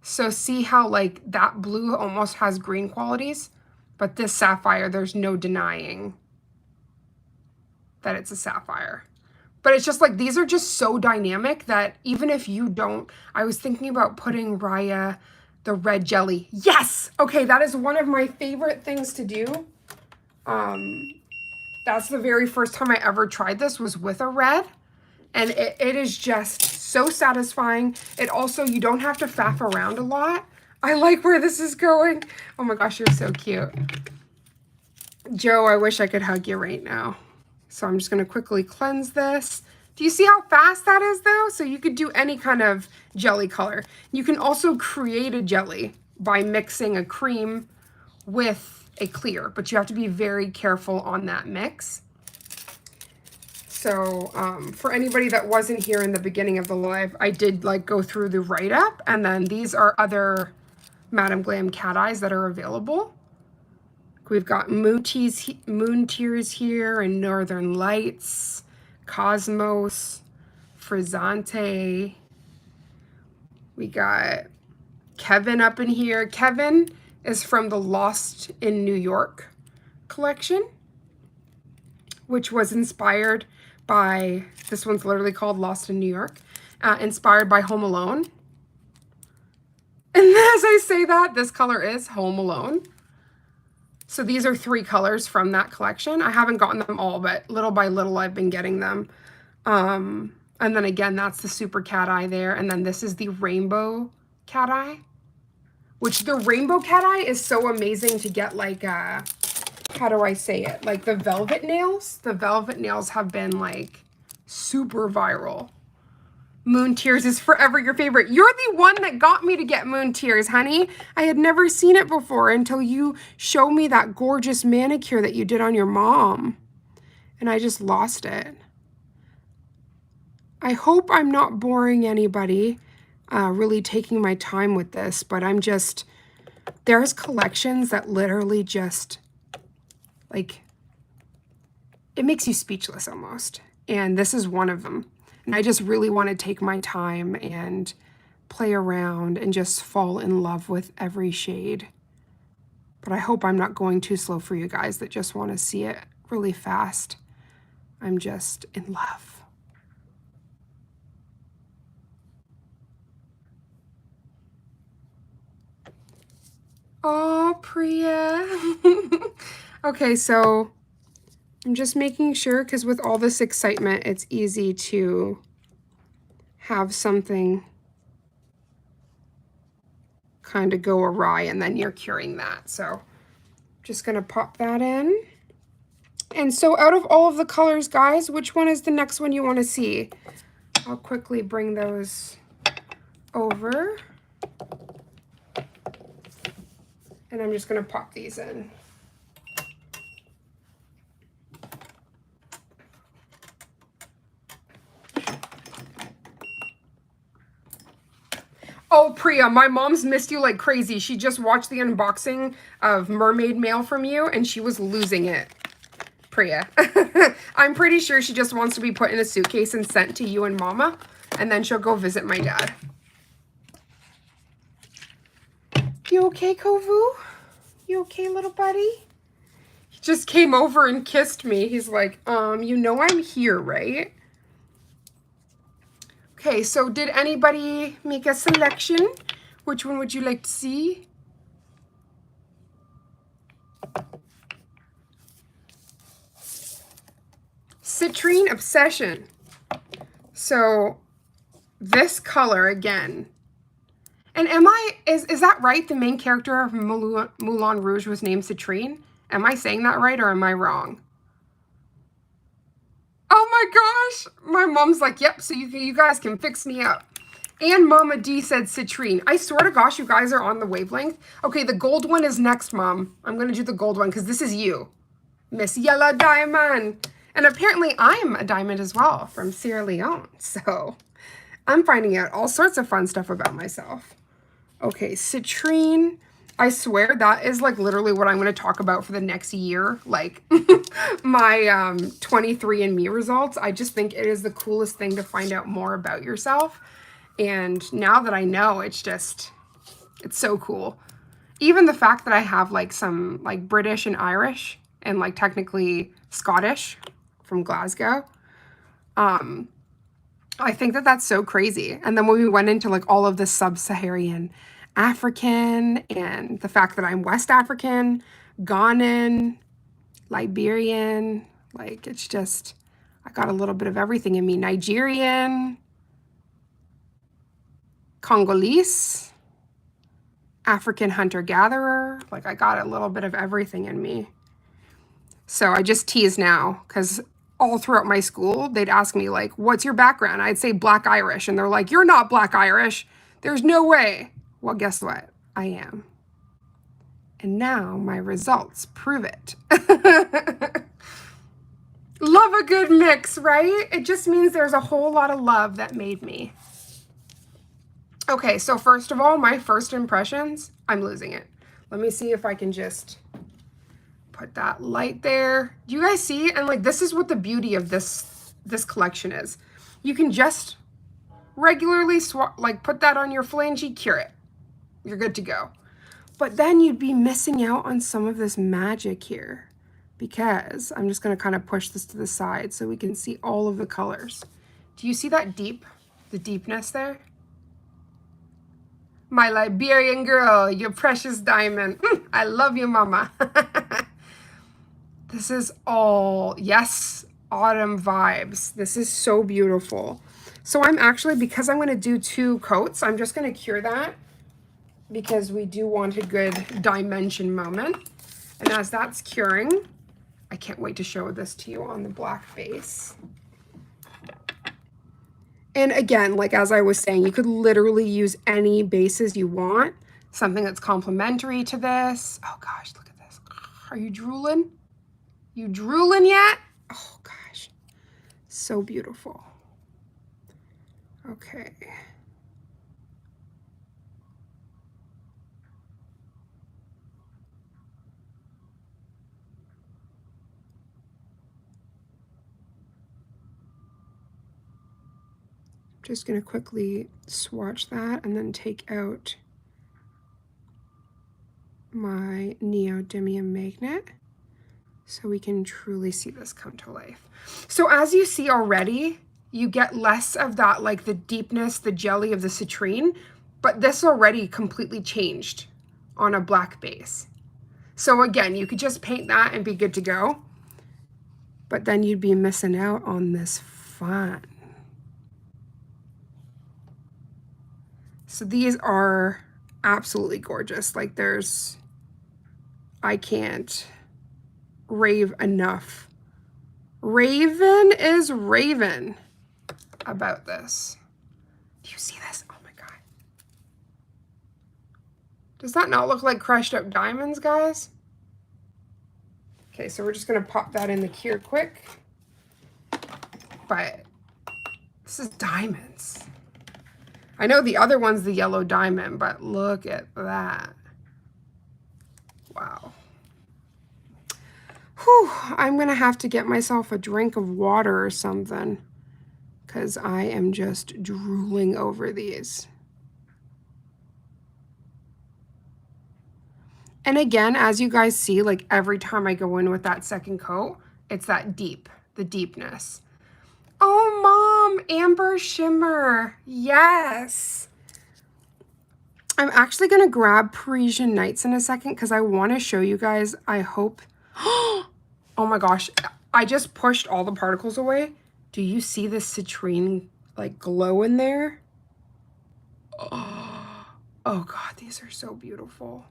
Speaker 1: so see how like that blue almost has green qualities, but this sapphire, there's no denying that it's a sapphire. But it's just like, these are just so dynamic that even if you don't, I was thinking about putting Raya, the red jelly. Yes! Okay, that is one of my favorite things to do. That's the very first time I ever tried this was with a red. And it is just so satisfying. It also, you don't have to faff around a lot. I like where this is going. Oh my gosh, you're so cute. Joe, I wish I could hug you right now. So I'm just going to quickly cleanse this. Do you see how fast that is though? So you could do any kind of jelly color. You can also create a jelly by mixing a cream with a clear, but you have to be very careful on that mix. So for anybody that wasn't here in the beginning of the live, I did like go through the write-up, and then these are other Madam Glam cat eyes that are available. We've got Moon Tears here, and Northern Lights, Cosmos, Frizzante. We got Kevin up in here. Kevin is from the Lost in New York collection, which was inspired by, this one's literally called Lost in New York, inspired by Home Alone. And as I say that, this color is Home Alone. So these are 3 colors from that collection. I haven't gotten them all, but little by little I've been getting them. And then again, that's the super cat eye there. And then this is the rainbow cat eye, which the rainbow cat eye is so amazing to get, like, how do I say it? Like the velvet nails. The velvet nails have been like super viral. Moon Tears is forever your favorite. You're the one that got me to get Moon Tears, honey. I had never seen it before until you showed me that gorgeous manicure that you did on your mom. And I just lost it. I hope I'm not boring anybody, really taking my time with this, but I'm just, there's collections that literally just, like, it makes you speechless almost. And this is one of them. And I just really want to take my time and play around and just fall in love with every shade. But I hope I'm not going too slow for you guys that just want to see it really fast. I'm just in love. Oh, Priya. Okay, so I'm just making sure, because with all this excitement, it's easy to have something kind of go awry, and then you're curing that. So just going to pop that in. And so out of all of the colors, guys, which one is the next one you want to see? I'll quickly bring those over. And I'm just going to pop these in. Oh, Priya, my mom's missed you like crazy. She just watched the unboxing of Mermaid Mail from you, and she was losing it. Priya. I'm pretty sure she just wants to be put in a suitcase and sent to you and Mama, and then she'll go visit my dad. You okay, Kovu? You okay, little buddy? He just came over and kissed me. He's like, you know I'm here, right? Okay, so did anybody make a selection? Which one would you like to see? Citrine Obsession. So this color again. And is that right? The main character of Moulin Rouge was named Citrine? Am I saying that right, or am I wrong? Oh my gosh. My mom's like, yep, so you guys can fix me up. And Mama D said Citrine. I swear to gosh, you guys are on the wavelength. Okay, the gold one is next, Mom. I'm going to do the gold one because this is you, Miss Yellow Diamond. And apparently I'm a diamond as well from Sierra Leone. So I'm finding out all sorts of fun stuff about myself. Okay, Citrine. I swear that is like literally what I'm going to talk about for the next year. Like my 23andMe results. I just think it is the coolest thing to find out more about yourself. And now that I know, it's so cool. Even the fact that I have like some like British and Irish and like technically Scottish from Glasgow. I think that that's so crazy. And then when we went into like all of the sub-Saharan African and the fact that I'm West African, Ghanaian, Liberian, like it's just, I got a little bit of everything in me. Nigerian. Congolese, African hunter-gatherer. Like, I got a little bit of everything in me. So I just tease now, because all throughout my school, they'd ask me, like, what's your background? I'd say Black Irish, and they're like, you're not Black Irish. There's no way. Well, guess what? I am. And now my results prove it. Love a good mix, right? It just means there's a whole lot of love that made me. Okay, so first of all, my first impressions, I'm losing it. Let me see if I can just put that light there. Do you guys see? And like, this is what the beauty of this collection is. You can just regularly put that on your phalange, cure it. You're good to go. But then you'd be missing out on some of this magic here, because I'm just going to kind of push this to the side so we can see all of the colors. Do you see that the deepness there? My Liberian girl, your precious diamond. I love you, mama. This is all, yes, autumn vibes. This is so beautiful. So I'm actually, because I'm going to do 2 coats, I'm just going to cure that, because we do want a good dimension moment. And as that's curing, I can't wait to show this to you on the black base. And again, like as I was saying, you could literally use any bases you want, something that's complementary to this. Oh gosh, look at this. Are you drooling? You drooling yet? Oh gosh, so beautiful. Okay. Just going to quickly swatch that and then take out my neodymium magnet so we can truly see this come to life. So as you see already, you get less of that, like the deepness, the jelly of the citrine, but this already completely changed on a black base. So again, you could just paint that and be good to go, but then you'd be missing out on this fun. So these are absolutely gorgeous. Like I can't rave enough. Raven is raven about this. Do you see this? Oh my God. Does that not look like crushed up diamonds, guys? Okay, so we're just gonna pop that in the cure quick. But this is diamonds. I know the other one's the yellow diamond, but look at that. Wow. Whew, I'm gonna have to get myself a drink of water or something, because I am just drooling over these. And again, as you guys see, like every time I go in with that second coat, it's that the deepness. Oh, Mom, amber shimmer. Yes. I'm actually going to grab Parisian Nights in a second because I want to show you guys, I hope. Oh my gosh, I just pushed all the particles away. Do you see this citrine like glow in there? Oh God, these are so beautiful.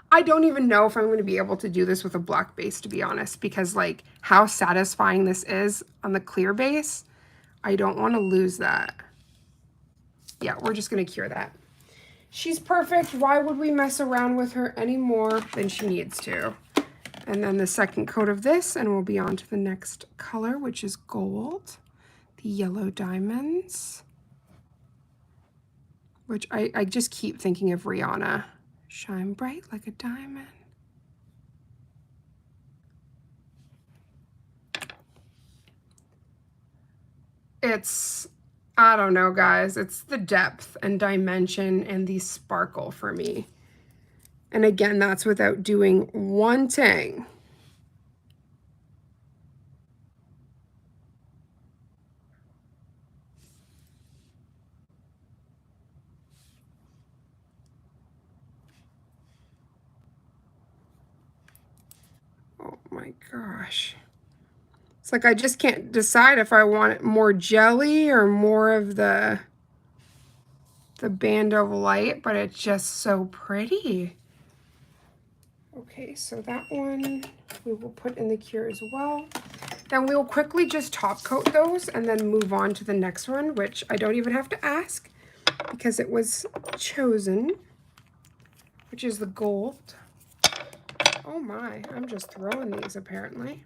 Speaker 1: I don't even know if I'm going to be able to do this with a black base, to be honest, because like how satisfying this is on the clear base, I don't want to lose that. Yeah, we're just going to cure that. She's perfect. Why would we mess around with her any more than she needs to? And then the second coat of this, and we'll be on to the next color, which is gold, the yellow diamonds, which I just keep thinking of Rihanna. Shine bright like a diamond. It's, I don't know, guys. It's the depth and dimension and the sparkle for me. And again, that's without doing one thing. Oh my gosh. It's like I just can't decide if I want more jelly or more of the the band of light, but it's just so pretty. Okay, so that one we will put in the cure as well. Then we'll quickly just top coat those and then move on to the next one, which I don't even have to ask because it was chosen, which is the gold. Oh my, I'm just throwing these apparently.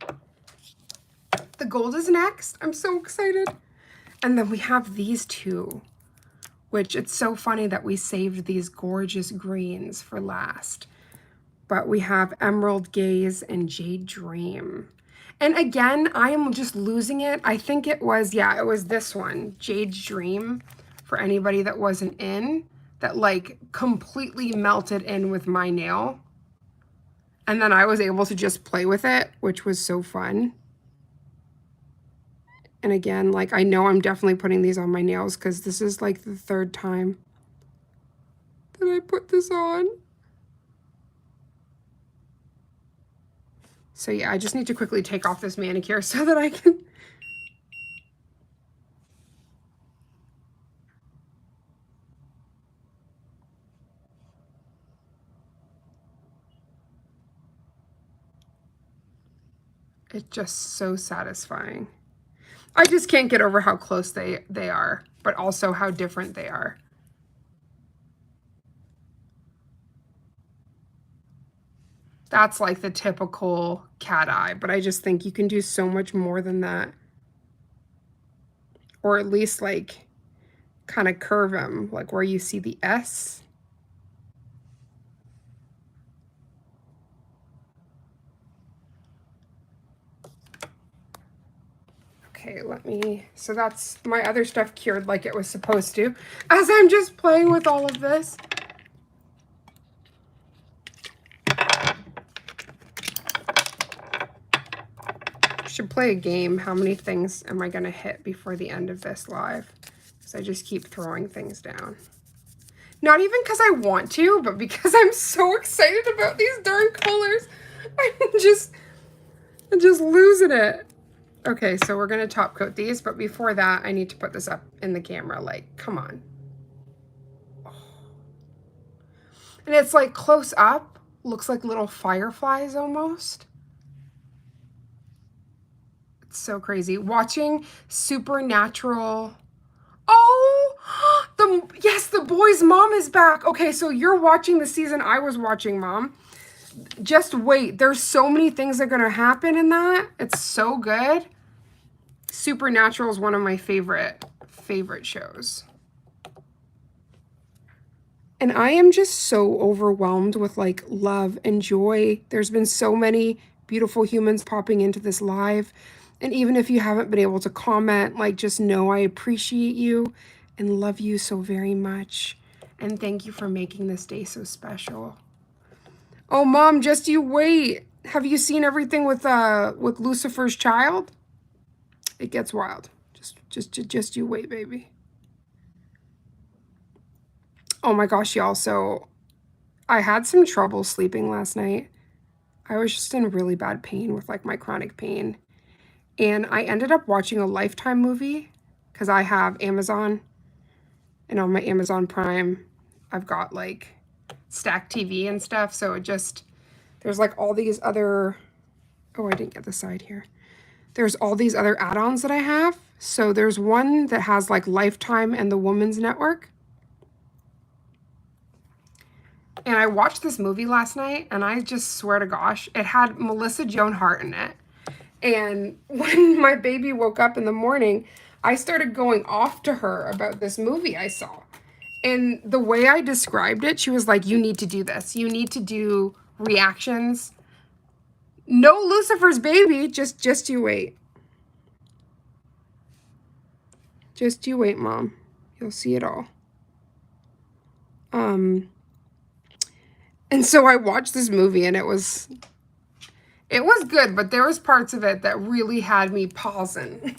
Speaker 1: The gold is next. I'm so excited. And then we have these two, which it's so funny that we saved these gorgeous greens for last. But we have Emerald Gaze and Jade Dream. And again, I am just losing it. I think it was, yeah, it was this one, Jade Dream, for anybody that wasn't in, that like completely melted in with my nail. And then I was able to just play with it, which was so fun. And again, like I know I'm definitely putting these on my nails because this is like the third time that I put this on. So yeah, I just need to quickly take off this manicure so that I can... It's just so satisfying. I just can't get over how close they are, but also how different they are. That's like the typical cat eye, but I just think you can do so much more than that. Or at least like kind of curve them, like where you see the S. Okay, let me, so that's my other stuff cured like it was supposed to, as I'm just playing with all of this. I should play a game. How many things am I going to hit before the end of this live? Because I just keep throwing things down. Not even because I want to, but because I'm so excited about these darn colors. I'm just losing it. Okay, so we're going to top coat these, but before that, I need to put this up in the camera. Like, come on. Oh. And it's like close up, looks like little fireflies almost. It's so crazy. Watching Supernatural. Oh, yes, the boy's mom is back. Okay, so you're watching the season I was watching, Mom. Just wait. There's so many things that are going to happen in that. It's so good. Supernatural is one of my favorite shows. And I am just so overwhelmed with like love and joy. There's been so many beautiful humans popping into this live. And even if you haven't been able to comment, like just know I appreciate you and love you so very much. And thank you for making this day so special. Oh, Mom, just you wait. Have you seen everything with Lucifer's child? It gets wild. Just you wait, baby. Oh my gosh, y'all. So I had some trouble sleeping last night. I was just in really bad pain with like my chronic pain. And I ended up watching a Lifetime movie because I have Amazon. And on my Amazon Prime, I've got like Stack TV and stuff. So it just, there's like all these other, oh, I didn't get the side here. There's all these other add-ons that I have. So there's one that has like Lifetime and the Woman's Network. And I watched this movie last night and I just swear to gosh, it had Melissa Joan Hart in it. And when my baby woke up in the morning, I started going off to her about this movie I saw. And the way I described it, she was like, you need to do this. You need to do reactions. No Lucifer's baby, just you wait. Just you wait, Mom. You'll see it all. And so I watched this movie and it was good, but there was parts of it that really had me pausing.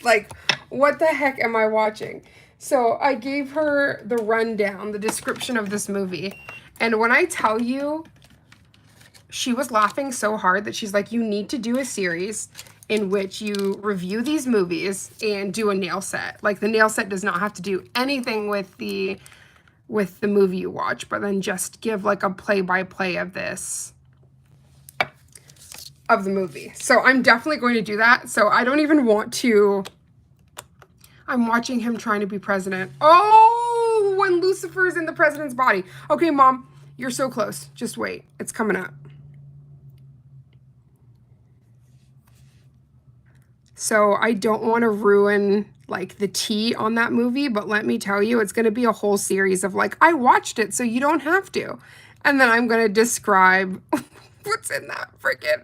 Speaker 1: Like, what the heck am I watching? So I gave her the rundown, the description of this movie. And when I tell you, she was laughing so hard that she's like, you need to do a series. in which you review these movies and do a nail set. Like, the nail set does not have to do anything with the movie you watch, but then just give like a play-by-play of this, of the movie. So I'm definitely going to do that. So I don't even want to, I'm watching him trying to be president. Oh, when Lucifer's in the president's body. Okay, Mom, you're so close. Just wait. It's coming up. So I don't want to ruin like the tea on that movie, but let me tell you, it's going to be a whole series of like, I watched it, so you don't have to. And then I'm going to describe what's in that freaking,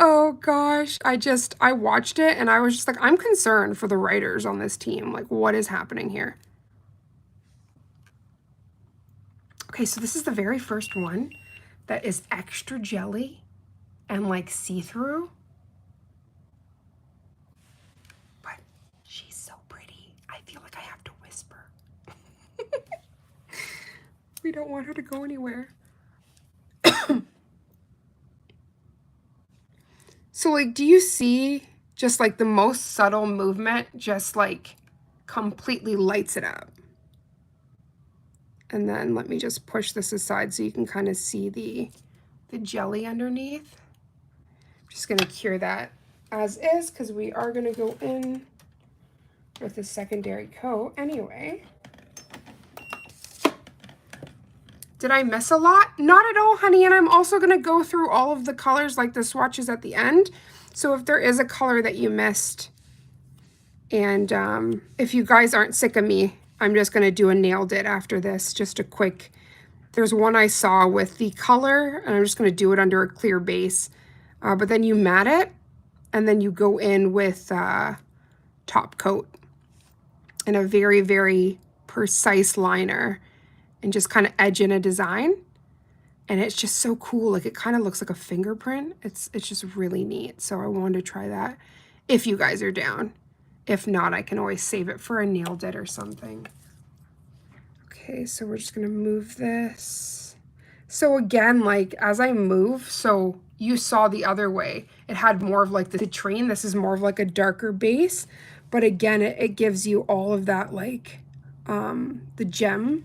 Speaker 1: oh gosh. I watched it and I was just like, I'm concerned for the writers on this team. Like, what is happening here? Okay, so this is the very first one that is extra jelly and like see-through. We don't want her to go anywhere. So like, do you see just like the most subtle movement just like completely lights it up? And then let me just push this aside so you can kind of see the jelly underneath. I'm just going to cure that as is because we are going to go in with a secondary coat anyway. Did I miss a lot? Not at all, honey. And I'm also going to go through all of the colors like the swatches at the end. So if there is a color that you missed, and if you guys aren't sick of me, I'm just going to do a nailed it after this. Just a quick, there's one I saw with the color, and I'm just going to do it under a clear base. But then you matte it, and then you go in with top coat and a very, very precise liner. And just kind of edge in a design, and it's just so cool. Like, it kind of looks like a fingerprint. It's just really neat. So I wanted to try that if you guys are down. If not, I can always save it for a nailed it or something. Okay, so we're just gonna move this. So again, like as I move, so you saw the other way, it had more of like the citrine. This is more of like a darker base, but again, it gives you all of that like the gem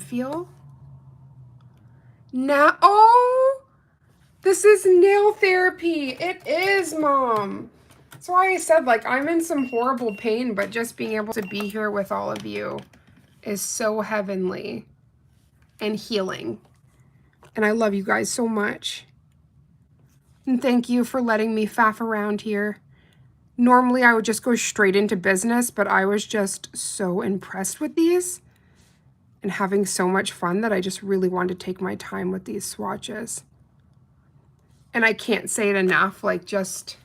Speaker 1: feel. Now, oh, this is nail therapy. It is, Mom. That's why I said, like, I'm in some horrible pain, but just being able to be here with all of you is so heavenly and healing. And I love you guys so much. And thank you for letting me faff around here. Normally, I would just go straight into business, but I was just so impressed with these and having so much fun that I just really wanted to take my time with these swatches. And I can't say it enough, like just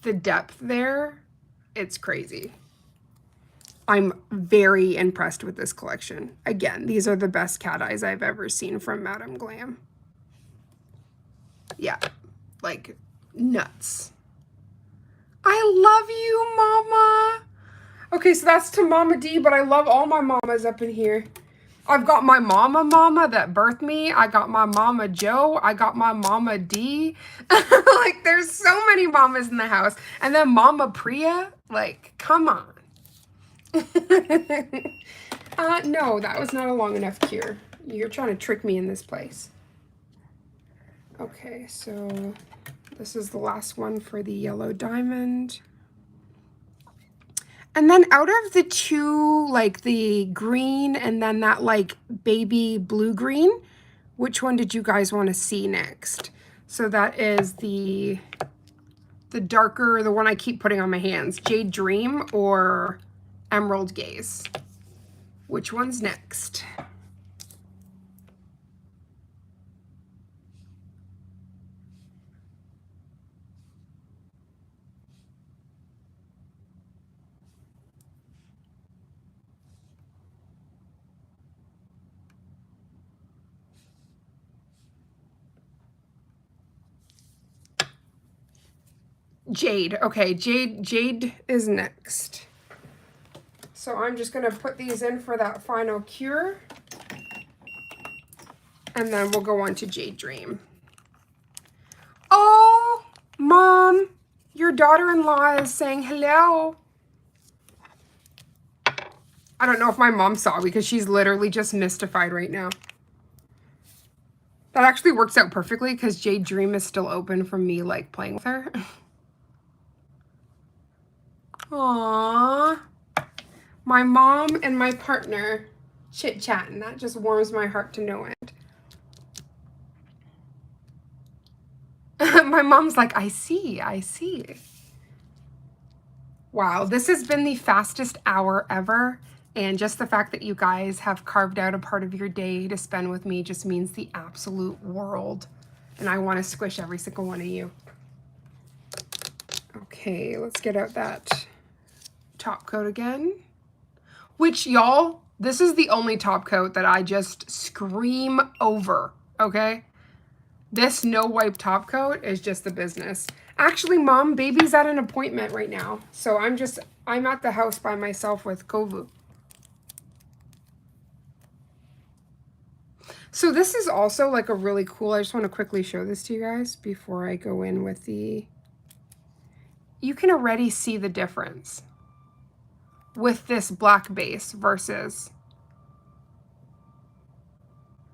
Speaker 1: the depth there, it's crazy. I'm very impressed with this collection. Again, these are the best cat eyes I've ever seen from Madam Glam. Yeah, like nuts. I love you, Mama. Okay, so that's to Mama D, but I love all my mamas up in here. I've got my mama that birthed me. I got my Mama Joe. I got my Mama D. Like, there's so many mamas in the house. And then Mama Priya. Like, come on. No, that was not a long enough cure. You're trying to trick me in this place. Okay, so this is the last one for the yellow diamond. And then out of the two, like the green and then that like baby blue green, which one did you guys want to see next? So that is the darker, the one I keep putting on my hands, Jade Dream or Emerald Gaze. Which one's next? Jade. Okay, Jade is next. So I'm just gonna put these in for that final cure. And then we'll go on to Jade Dream. Oh my Mom, your daughter-in-law is saying hello. I don't know if my mom saw because she's literally just mystified right now. That actually works out perfectly because Jade Dream is still open from me like playing with her. Aww. My mom and my partner chit-chatting. That just warms my heart to no end. My mom's like, I see, I see. Wow, this has been the fastest hour ever. And just the fact that you guys have carved out a part of your day to spend with me just means the absolute world. And I want to squish every single one of you. Okay, let's get out that top coat again. Which, y'all, this is the only top coat that I just scream over, okay? This no wipe top coat is just the business. Actually, Mom, baby's at an appointment right now. So I'm at the house by myself with Kovu. So this is also like a really cool, I just want to quickly show this to you guys before I go in with the, you can already see the difference with this black base versus,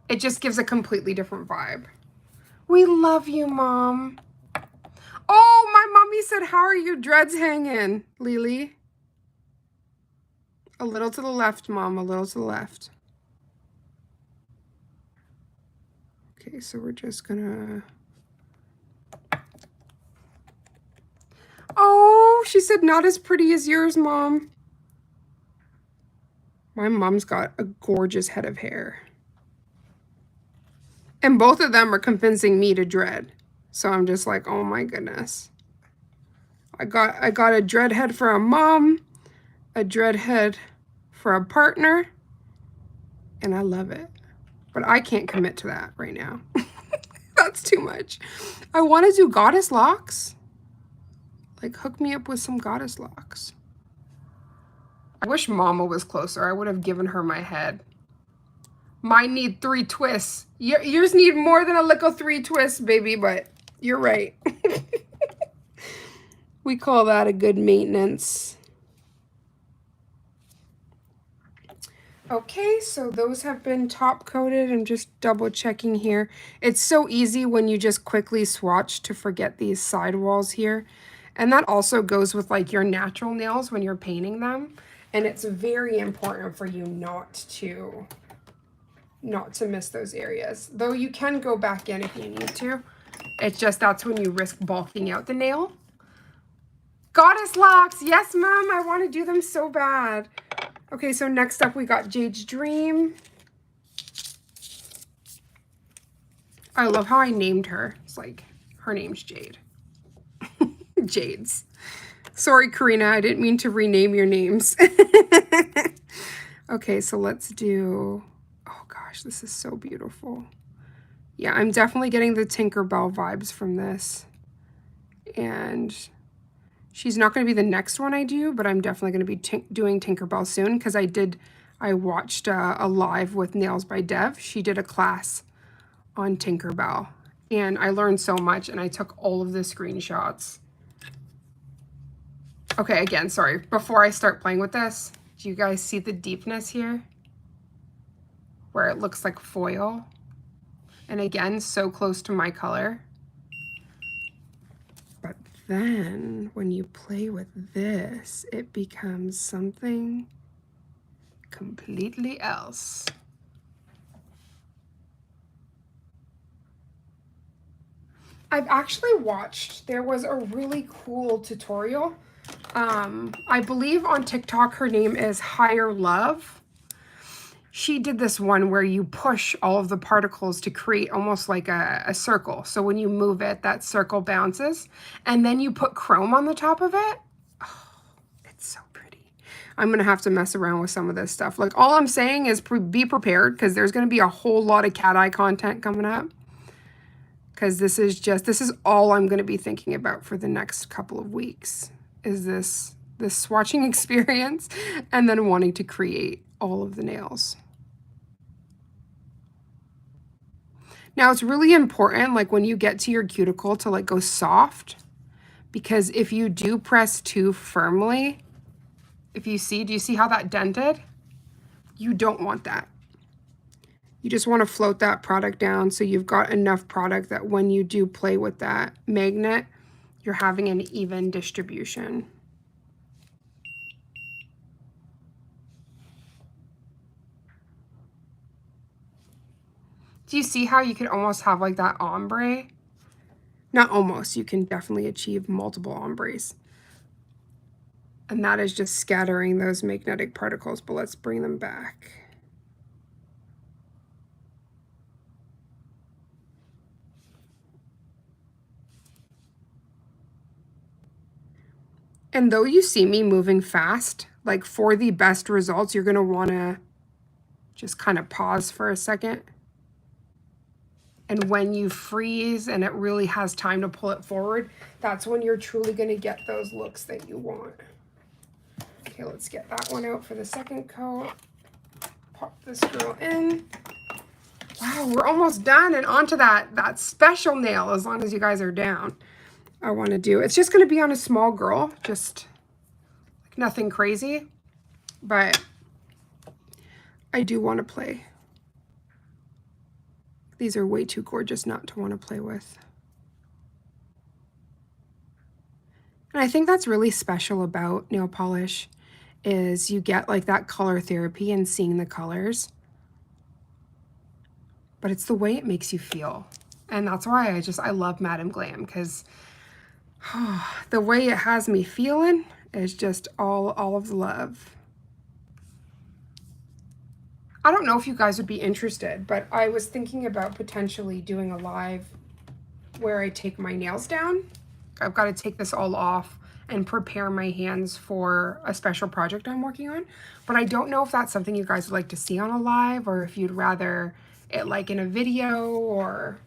Speaker 1: it just gives a completely different vibe. We love you, Mom. Oh, my mommy said, how are your dreads hanging, Lily? A little to the left, Mom, a little to the left. Okay, so we're just gonna... Oh, she said not as pretty as yours, Mom. My mom's got a gorgeous head of hair. And both of them are convincing me to dread. So I'm just like, oh my goodness. I got a dread head for a mom, a dread head for a partner, and I love it. But I can't commit to that right now. That's too much. I want to do goddess locks. Like, hook me up with some goddess locks. I wish Mama was closer. I would have given her my head. Mine need 3 twists. Yours need more than a little 3 twists, baby, but you're right. We call that a good maintenance. Okay, so those have been top coated. I'm just double checking here. It's so easy when you just quickly swatch to forget these sidewalls here. And that also goes with like your natural nails when you're painting them. And it's very important for you not to miss those areas. Though you can go back in if you need to. It's just that's when you risk bulking out the nail. Goddess locks! Yes, Mom, I want to do them so bad. Okay, so next up we got Jade's Dream. I love how I named her. It's like, her name's Jade. Jade's. Sorry, Karina, I didn't mean to rename your names. Okay, so let's do, oh gosh, this is so beautiful. Yeah, I'm definitely getting the Tinkerbell vibes from this. And she's not going to be the next one I do, but I'm definitely going to be doing Tinkerbell soon because I watched a live with Nails by Dev. She did a class on Tinkerbell and I learned so much and I took all of the screenshots. Okay, again, sorry. Before I start playing with this, do you guys see the deepness here? Where it looks like foil. And again, so close to my color. But then when you play with this, it becomes something completely else. I've actually watched, there was a really cool tutorial. I believe on TikTok her name is Higher Love. She did this one where you push all of the particles to create almost like a circle. So when you move it, that circle bounces. And then you put chrome on the top of it. Oh, it's so pretty. I'm going to have to mess around with some of this stuff. Like, all I'm saying is be prepared because there's going to be a whole lot of cat eye content coming up. Because this is all I'm going to be thinking about for the next couple of weeks. Is this swatching experience and then wanting to create all of the nails. Now it's really important, like when you get to your cuticle, to like go soft because if you do press too firmly, if you see, do you see how that dented? You don't want that. You just want to float that product down so you've got enough product that when you do play with that magnet, you're having an even distribution. Do you see how you could almost have like that ombre? Not almost, you can definitely achieve multiple ombres. And that is just scattering those magnetic particles, but let's bring them back. And though you see me moving fast, like for the best results, you're gonna wanna just kind of pause for a second. And when you freeze and it really has time to pull it forward, that's when you're truly gonna get those looks that you want. Okay, let's get that one out for the second coat. Pop this girl in. Wow, we're almost done and onto that special nail, as long as you guys are down. I want to do, it's just going to be on a small girl, just like nothing crazy, but I do want to play. These are way too gorgeous not to want to play with. And I think that's really special about nail polish is you get like that color therapy and seeing the colors, but it's the way it makes you feel. And that's why I love Madam Glam, because the way it has me feeling is just all of the love. I don't know if you guys would be interested, but I was thinking about potentially doing a live where I take my nails down. I've got to take this all off and prepare my hands for a special project I'm working on. But I don't know if that's something you guys would like to see on a live, or if you'd rather it like in a video, or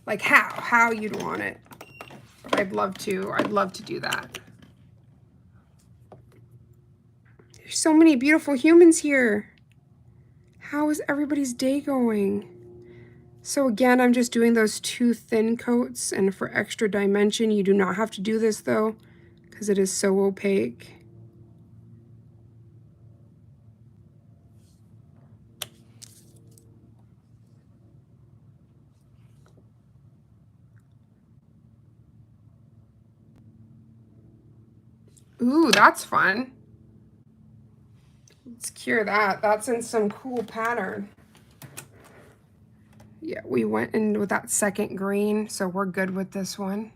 Speaker 1: like how you'd want it. But I'd love to do that. There's so many beautiful humans here. How is everybody's day going? So again, I'm just doing those 2 thin coats, and for extra dimension, you do not have to do this though, because it is so opaque. Ooh, that's fun. Let's cure that. That's in some cool pattern. Yeah, we went in with that second green, so we're good with this one.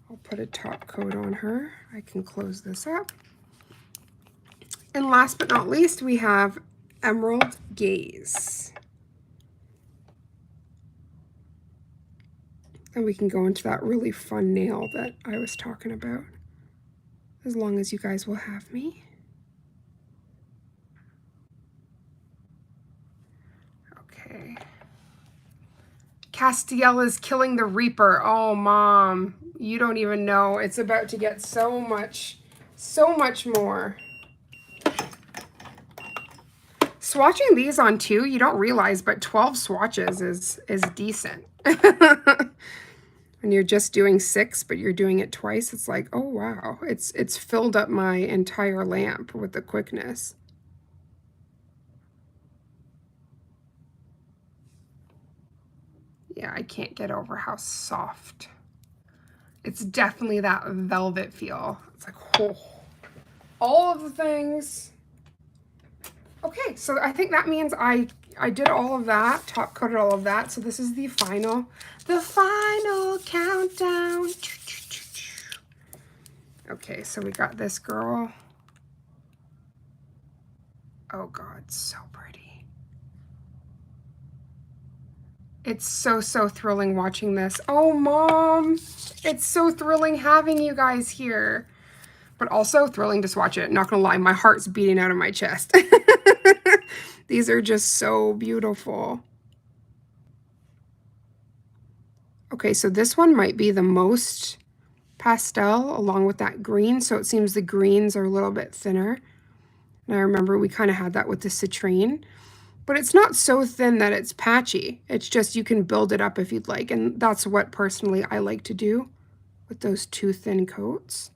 Speaker 1: I'll put a top coat on her. I can close this up. And last but not least, we have Emerald Gaze. And we can go into that really fun nail that I was talking about, as long as you guys will have me. Okay. Castiel is killing the Reaper. Oh, Mom, you don't even know. It's about to get so much more. Swatching these on 2, you don't realize, but 12 swatches is decent. When you're just doing 6, but you're doing it twice, it's like, oh wow, it's filled up my entire lamp with the quickness. Yeah, I can't get over how soft. It's definitely that velvet feel. It's like, oh, all of the things. Okay, so I think that means I did all of that, top coated all of that. So this is the final countdown. Okay, so we got this girl. Oh God, so pretty. It's so thrilling watching this. Oh, Mom, it's so thrilling having you guys here, but also thrilling to swatch it. Not gonna lie, my heart's beating out of my chest. These are just so beautiful. Okay, so this one might be the most pastel along with that green. So it seems the greens are a little bit thinner. And I remember we kind of had that with the citrine. But it's not so thin that it's patchy. It's just you can build it up if you'd like. And that's what personally I like to do with those 2 thin coats.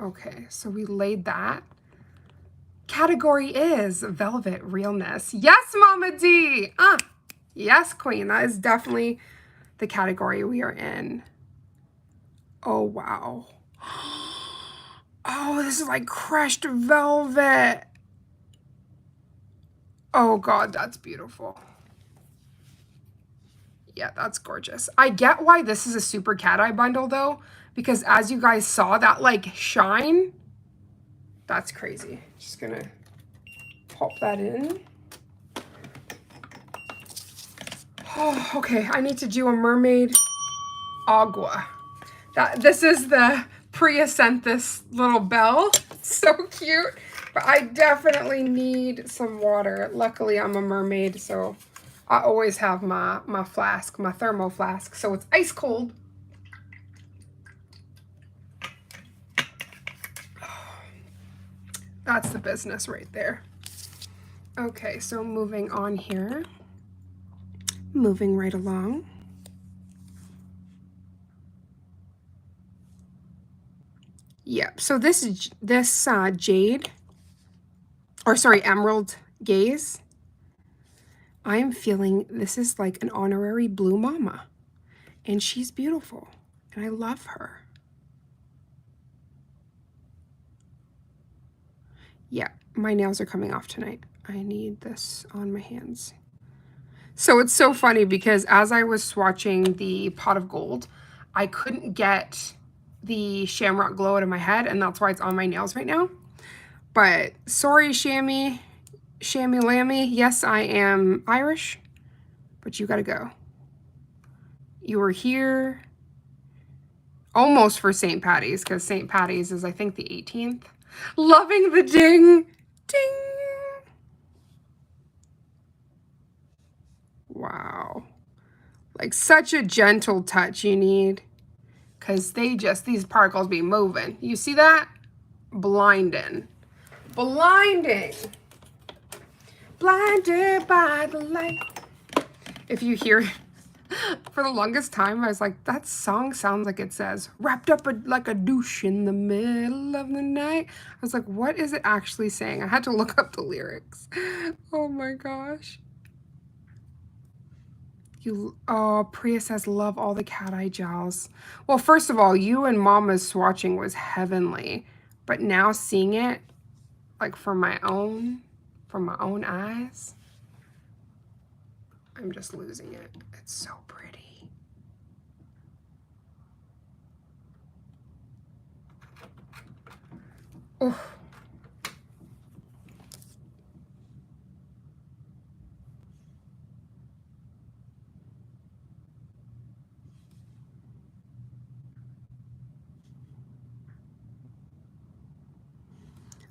Speaker 1: Okay, so we laid that. Category is Velvet Realness. Yes, Mama D! Yes, Queen. That is definitely the category we are in. Oh, wow. Oh, this is like crushed velvet. Oh, God, that's beautiful. Yeah, that's gorgeous. I get why this is a super cat eye bundle, though, because as you guys saw, that, like, shine, that's crazy. Just gonna pop that in. Oh, okay, I need to do a mermaid agua. This is the Priya sent this little bell. It's so cute. But I definitely need some water. Luckily, I'm a mermaid, so I always have my flask, my thermo flask, so it's ice cold. That's the business right there. Okay, so moving on here. Moving right along. Yep, so this jade, or sorry, emerald gaze, I am feeling this is like an honorary blue mama. And she's beautiful, and I love her. Yeah, my nails are coming off tonight. I need this on my hands. So it's so funny because as I was swatching the pot of gold, I couldn't get the shamrock glow out of my head, and that's why it's on my nails right now. But sorry, Shammy Lammy. Yes, I am Irish, but you gotta go. You were here almost for St. Patty's, because St. Patty's is, I think, the 18th. Loving the ding. Ding. Wow. Like such a gentle touch you need, because these particles be moving. You see that? Blinding. Blinding. Blinded by the light. If you hear it, for the longest time, I was like, that song sounds like it says, wrapped up like a douche in the middle of the night. I was like, what is it actually saying? I had to look up the lyrics. Oh my gosh. Oh, Priya says, love all the cat eye gels. Well, first of all, you and Mama's swatching was heavenly. But now seeing it, like from my own eyes, I'm just losing it. It's so pretty. Oh.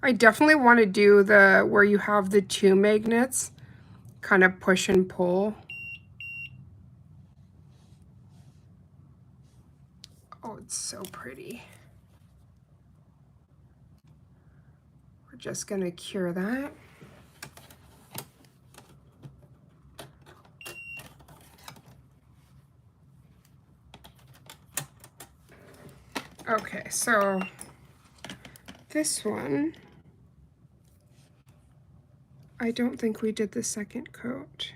Speaker 1: I definitely want to do the where you have the 2 magnets, kind of push and pull. Oh, it's so pretty. We're just gonna cure that. Okay, so this one, I don't think we did the second coat.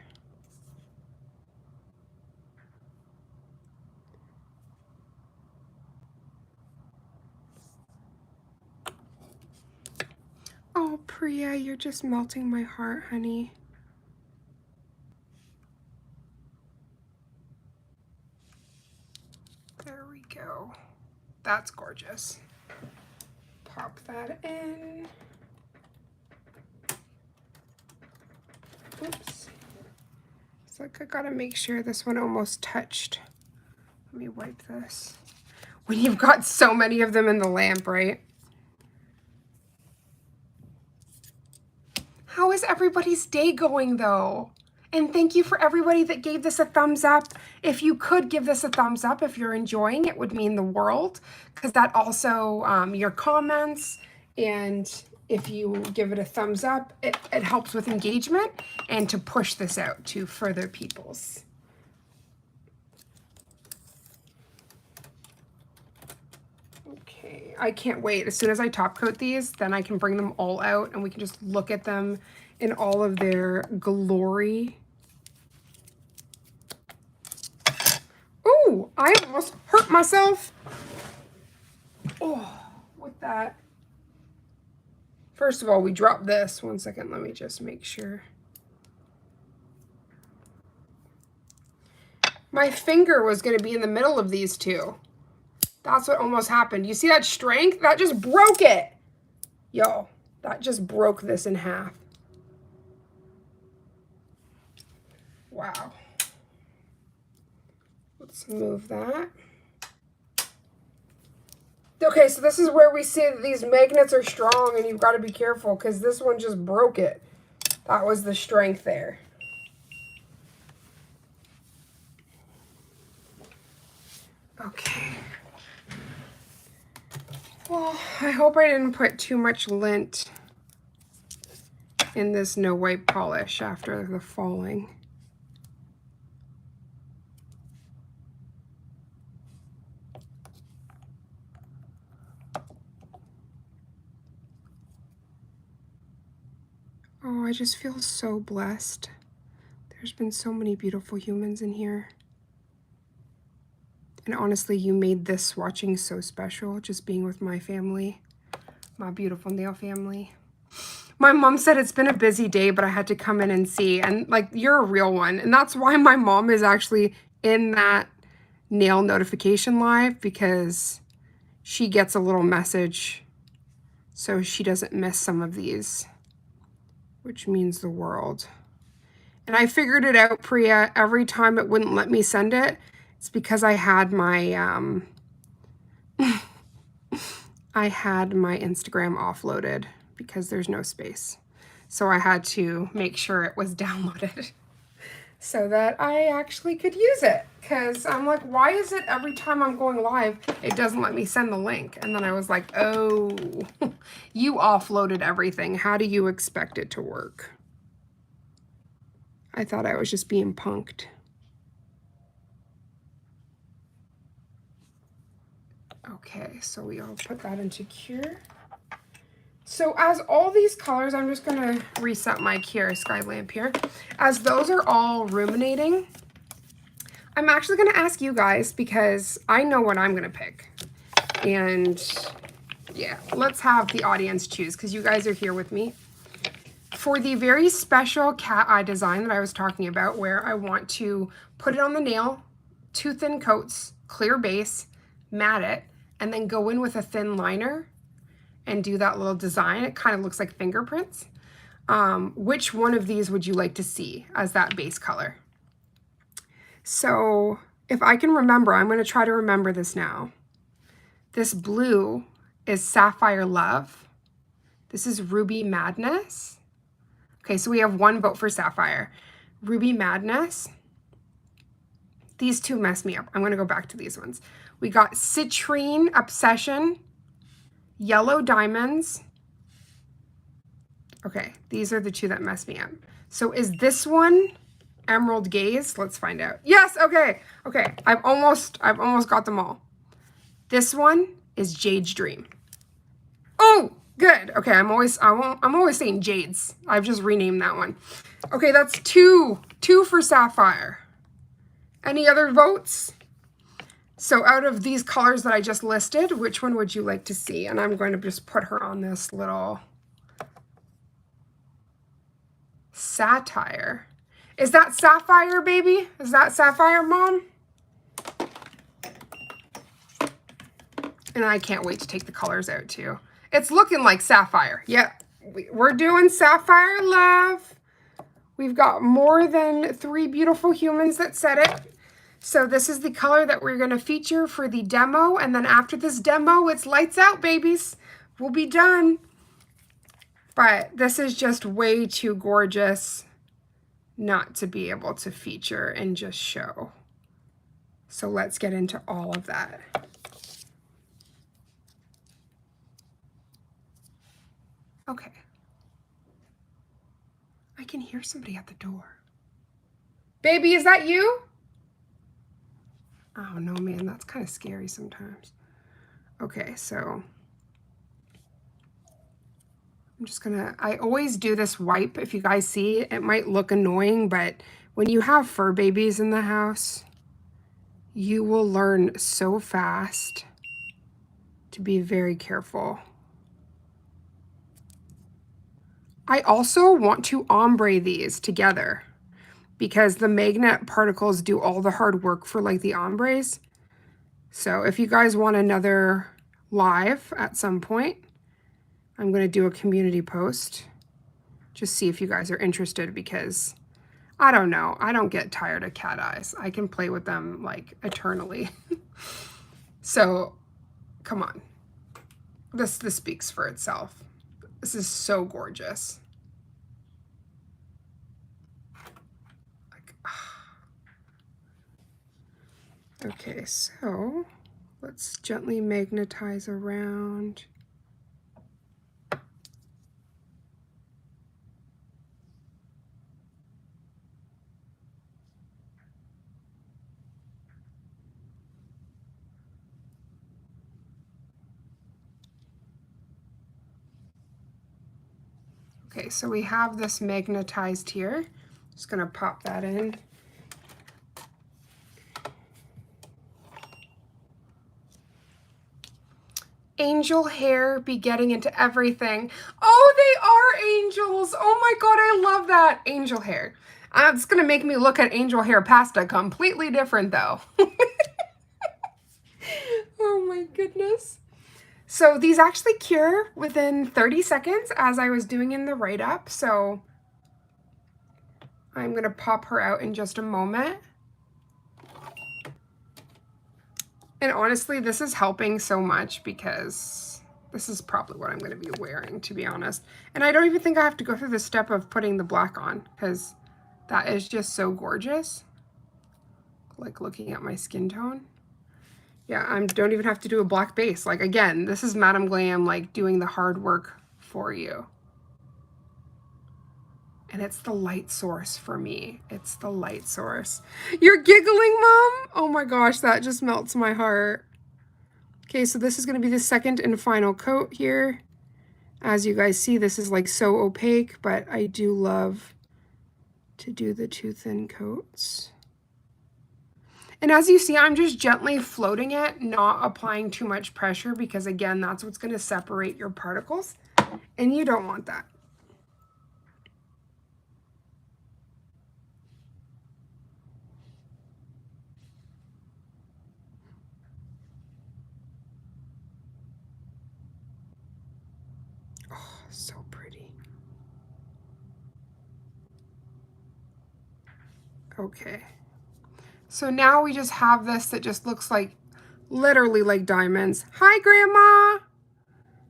Speaker 1: Oh, Priya, you're just melting my heart, honey. There we go. That's gorgeous. Pop that in. Oops. It's like I gotta make sure this one almost touched. Let me wipe this. When you've got so many of them in the lamp, right? How is everybody's day going, though? And thank you for everybody that gave this a thumbs up. If you could give this a thumbs up, if you're enjoying it, would mean the world, because that also, your comments, and if you give it a thumbs up, it helps with engagement and to push this out to further peoples. Okay, I can't wait. As soon as I top coat these, then I can bring them all out and we can just look at them in all of their glory. Ooh, I almost hurt myself. Oh, with that. First of all, we dropped this. 1 second, let me just make sure. My finger was going to be in the middle of these two. That's what almost happened. You see that strength? That just broke it. Yo, that just broke this in half. Wow. Let's move that. Okay, so this is where we see that these magnets are strong and you've got to be careful because this one just broke it. That was the strength there. Okay. Well, I hope I didn't put too much lint in this no wipe polish after the falling. Oh, I just feel so blessed. There's been so many beautiful humans in here. And honestly, you made this swatching so special, just being with my family, my beautiful nail family. My mom said it's been a busy day, but I had to come in and see. And like, you're a real one. And that's why my mom is actually in that nail notification live, because she gets a little message so she doesn't miss some of these, which means the world. And I figured it out, Priya. Every time it wouldn't let me send it, it's because I had my I had my Instagram offloaded because there's no space. So I had to make sure it was downloaded so that I actually could use it. Because I'm like, why is it every time I'm going live, it doesn't let me send the link? And then I was like, oh, you offloaded everything. How do you expect it to work? I thought I was just being punked. Okay, so we all put that into cure. So as all these colors, I'm just gonna reset my Cure Sky Lamp here. As those are all ruminating, I'm actually gonna ask you guys because I know what I'm gonna pick. And yeah, let's have the audience choose because you guys are here with me. For the very special cat eye design that I was talking about, where I want to put it on the nail, 2 thin coats, clear base, mat it, and then go in with a thin liner and do that little design. It kind of looks like fingerprints. Which one of these would you like to see as that base color? So if I can remember, I'm going to try to remember this now. This blue is Sapphire Love. This is Ruby Madness. Okay, so we have 1 vote for Sapphire. Ruby Madness. These two mess me up. I'm going to go back to these ones. We got Citrine Obsession, Yellow Diamonds. Okay, these are the 2 that mess me up. So is this one Emerald Gaze? Let's find out. Yes, okay. Okay, I've almost got them all. This one is Jade's Dream. Oh, good. Okay, I'm always saying Jade's. I've just renamed that one. Okay, that's 2 for Sapphire. Any other votes? So out of these colors that I just listed, which one would you like to see? And I'm going to just put her on this little satire. Is that Sapphire, baby? Is that Sapphire, Mom? And I can't wait to take the colors out too. It's looking like Sapphire. Yeah, we're doing Sapphire Love. We've got more than 3 beautiful humans that said it. So this is the color that we're going to feature for the demo. And then after this demo, it's lights out, babies. We'll be done. But this is just way too gorgeous. not to be able to feature and just show. So let's get into all of that. Okay. I can hear somebody at the door. Baby, is that you? Oh no, man, that's kind of scary sometimes. Okay, so I'm just gonna, I always do this wipe. If you guys see, it might look annoying, but when you have fur babies in the house, you will learn so fast to be very careful. I also want to ombre these together because the magnet particles do all the hard work for like the ombres. So if you guys want another live at some point, I'm going to do a community post. Just see if you guys are interested because I don't know. I don't get tired of cat eyes. I can play with them like eternally. So come on. This speaks for itself. This is so gorgeous. Like, okay, so let's gently magnetize around. Okay, so we have this magnetized here. Just gonna pop that in. Angel hair be getting into everything. Oh, they are angels. Oh my God, I love that. Angel hair. It's gonna make me look at angel hair pasta completely different though. Oh my goodness. So these actually cure within 30 seconds as I was doing in the write-up. So I'm gonna pop her out in just a moment. And honestly, this is helping so much because this is probably what I'm gonna be wearing, to be honest. And I don't even think I have to go through the step of putting the black on because that is just so gorgeous. Like looking at my skin tone. Yeah, I don't even have to do a black base. Like again, this is Madam Glam like doing the hard work for you. And it's the light source for me. It's the light source. You're giggling, Mom? Oh my gosh, that just melts my heart. Okay, so this is gonna be the second and final coat here. As you guys see, this is like so opaque, but I do love to do the two thin coats. And as you see, I'm just gently floating it, not applying too much pressure because again, that's what's gonna separate your particles and you don't want that. Oh, so pretty. Okay. So now we just have this that just looks like, literally like diamonds. Hi, Grandma.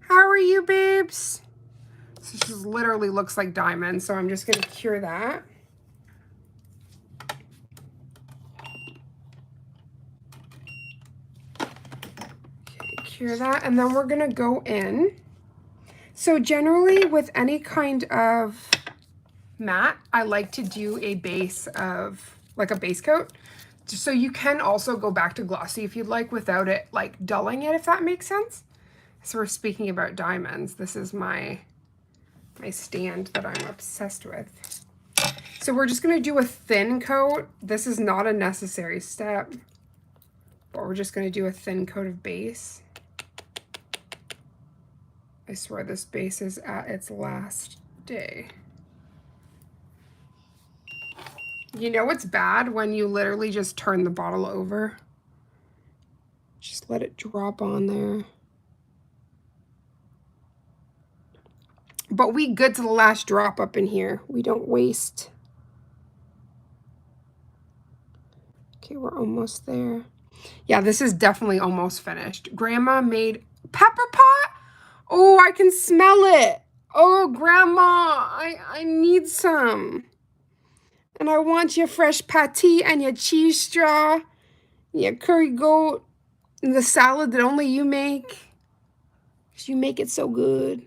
Speaker 1: How are you, babes? So she just literally looks like diamonds. So I'm just gonna cure that. Okay, cure that, and then we're gonna go in. So generally with any kind of matte, I like to do a base of, like a base coat. So you can also go back to glossy if you'd like without it like dulling it, if that makes sense. So we're speaking about diamonds. This is my stand that I'm obsessed with. So we're just gonna do a thin coat. This is not a necessary step, but we're just gonna do a thin coat of base. I swear this base is at its last day. You know it's bad when you literally just turn the bottle over. Just let it drop on there. But we good to the last drop up in here. We don't waste. Okay, we're almost there. Yeah, this is definitely almost finished. Grandma made pepper pot. Oh, I can smell it. Oh, Grandma, I need some. And I want your fresh patty and your cheese straw, your curry goat, and the salad that only you make. Because you make it so good.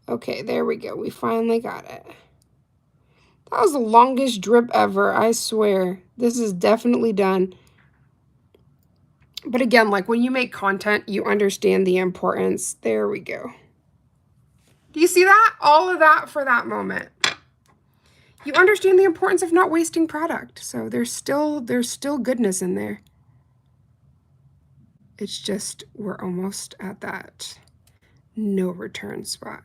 Speaker 1: Okay, there we go. We finally got it. That was the longest drip ever, I swear. This is definitely done. But again, like when you make content, you understand the importance. There we go. Do you see that? All of that for that moment. You understand the importance of not wasting product. So there's still goodness in there. It's just we're almost at that no return spot.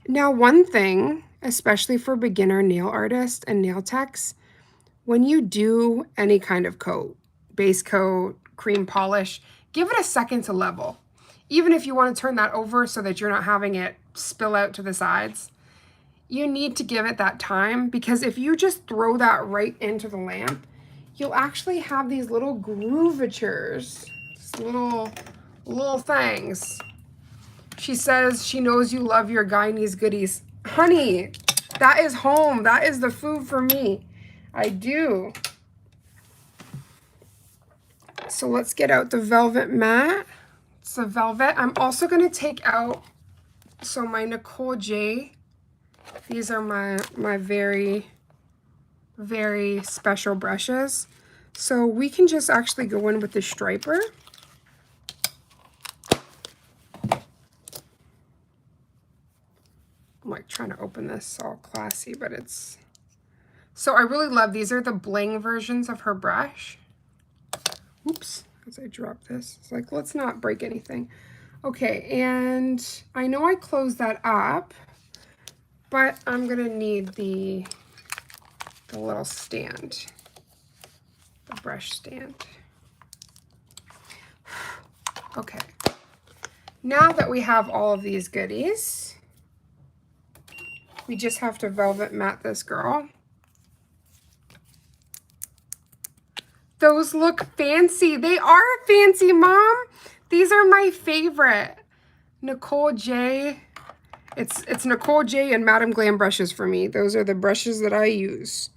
Speaker 1: Now, one thing, especially for beginner nail artists and nail techs, when you do any kind of coat, base coat, cream polish, give it a second to level. Even if you want to turn that over so that you're not having it spill out to the sides, you need to give it that time, because if you just throw that right into the lamp, you'll actually have these little groovatures, little things. She says she knows you love your Guyanese goodies. Honey, that is home. That is the food for me. I do. So let's get out the velvet mat. It's the velvet. I'm also going to take out, so my Nicole J. These are my very, very special brushes. So we can just actually go in with the striper. I'm like trying to open this all classy, but it's... So I really love, these are the bling versions of her brush. Oops, as I drop this. It's like, let's not break anything. Okay, and I know I closed that up, but I'm gonna need the little stand, the brush stand. Okay, now that we have all of these goodies, we just have to velvet mat this girl. Those look fancy. They are fancy, Mom. These are my favorite. Nicole J. It's Nicole J and Madam Glam brushes for me. Those are the brushes that I use.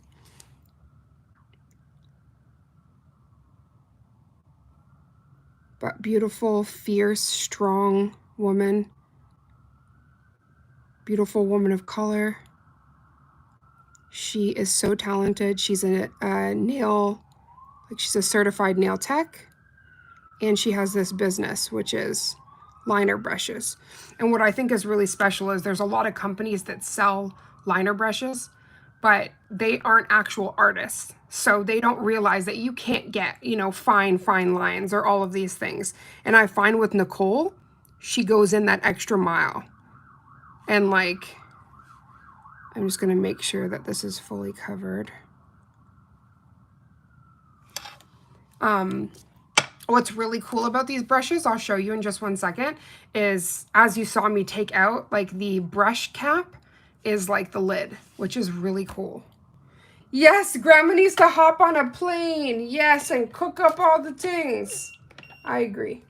Speaker 1: But beautiful, fierce, strong woman. Beautiful woman of color. She is so talented. She's a nail, like she's a certified nail tech. And she has this business, which is liner brushes. And what I think is really special is there's a lot of companies that sell liner brushes, but they aren't actual artists. So they don't realize that you can't get, you know, fine lines or all of these things. And I find with Nicole, she goes in that extra mile. And like, I'm just gonna make sure that this is fully covered. What's really cool about these brushes, I'll show you in just one second, is as you saw me take out, like the brush cap is like the lid, which is really cool. Yes, Grandma needs to hop on a plane. Yes, and cook up all the things. I agree.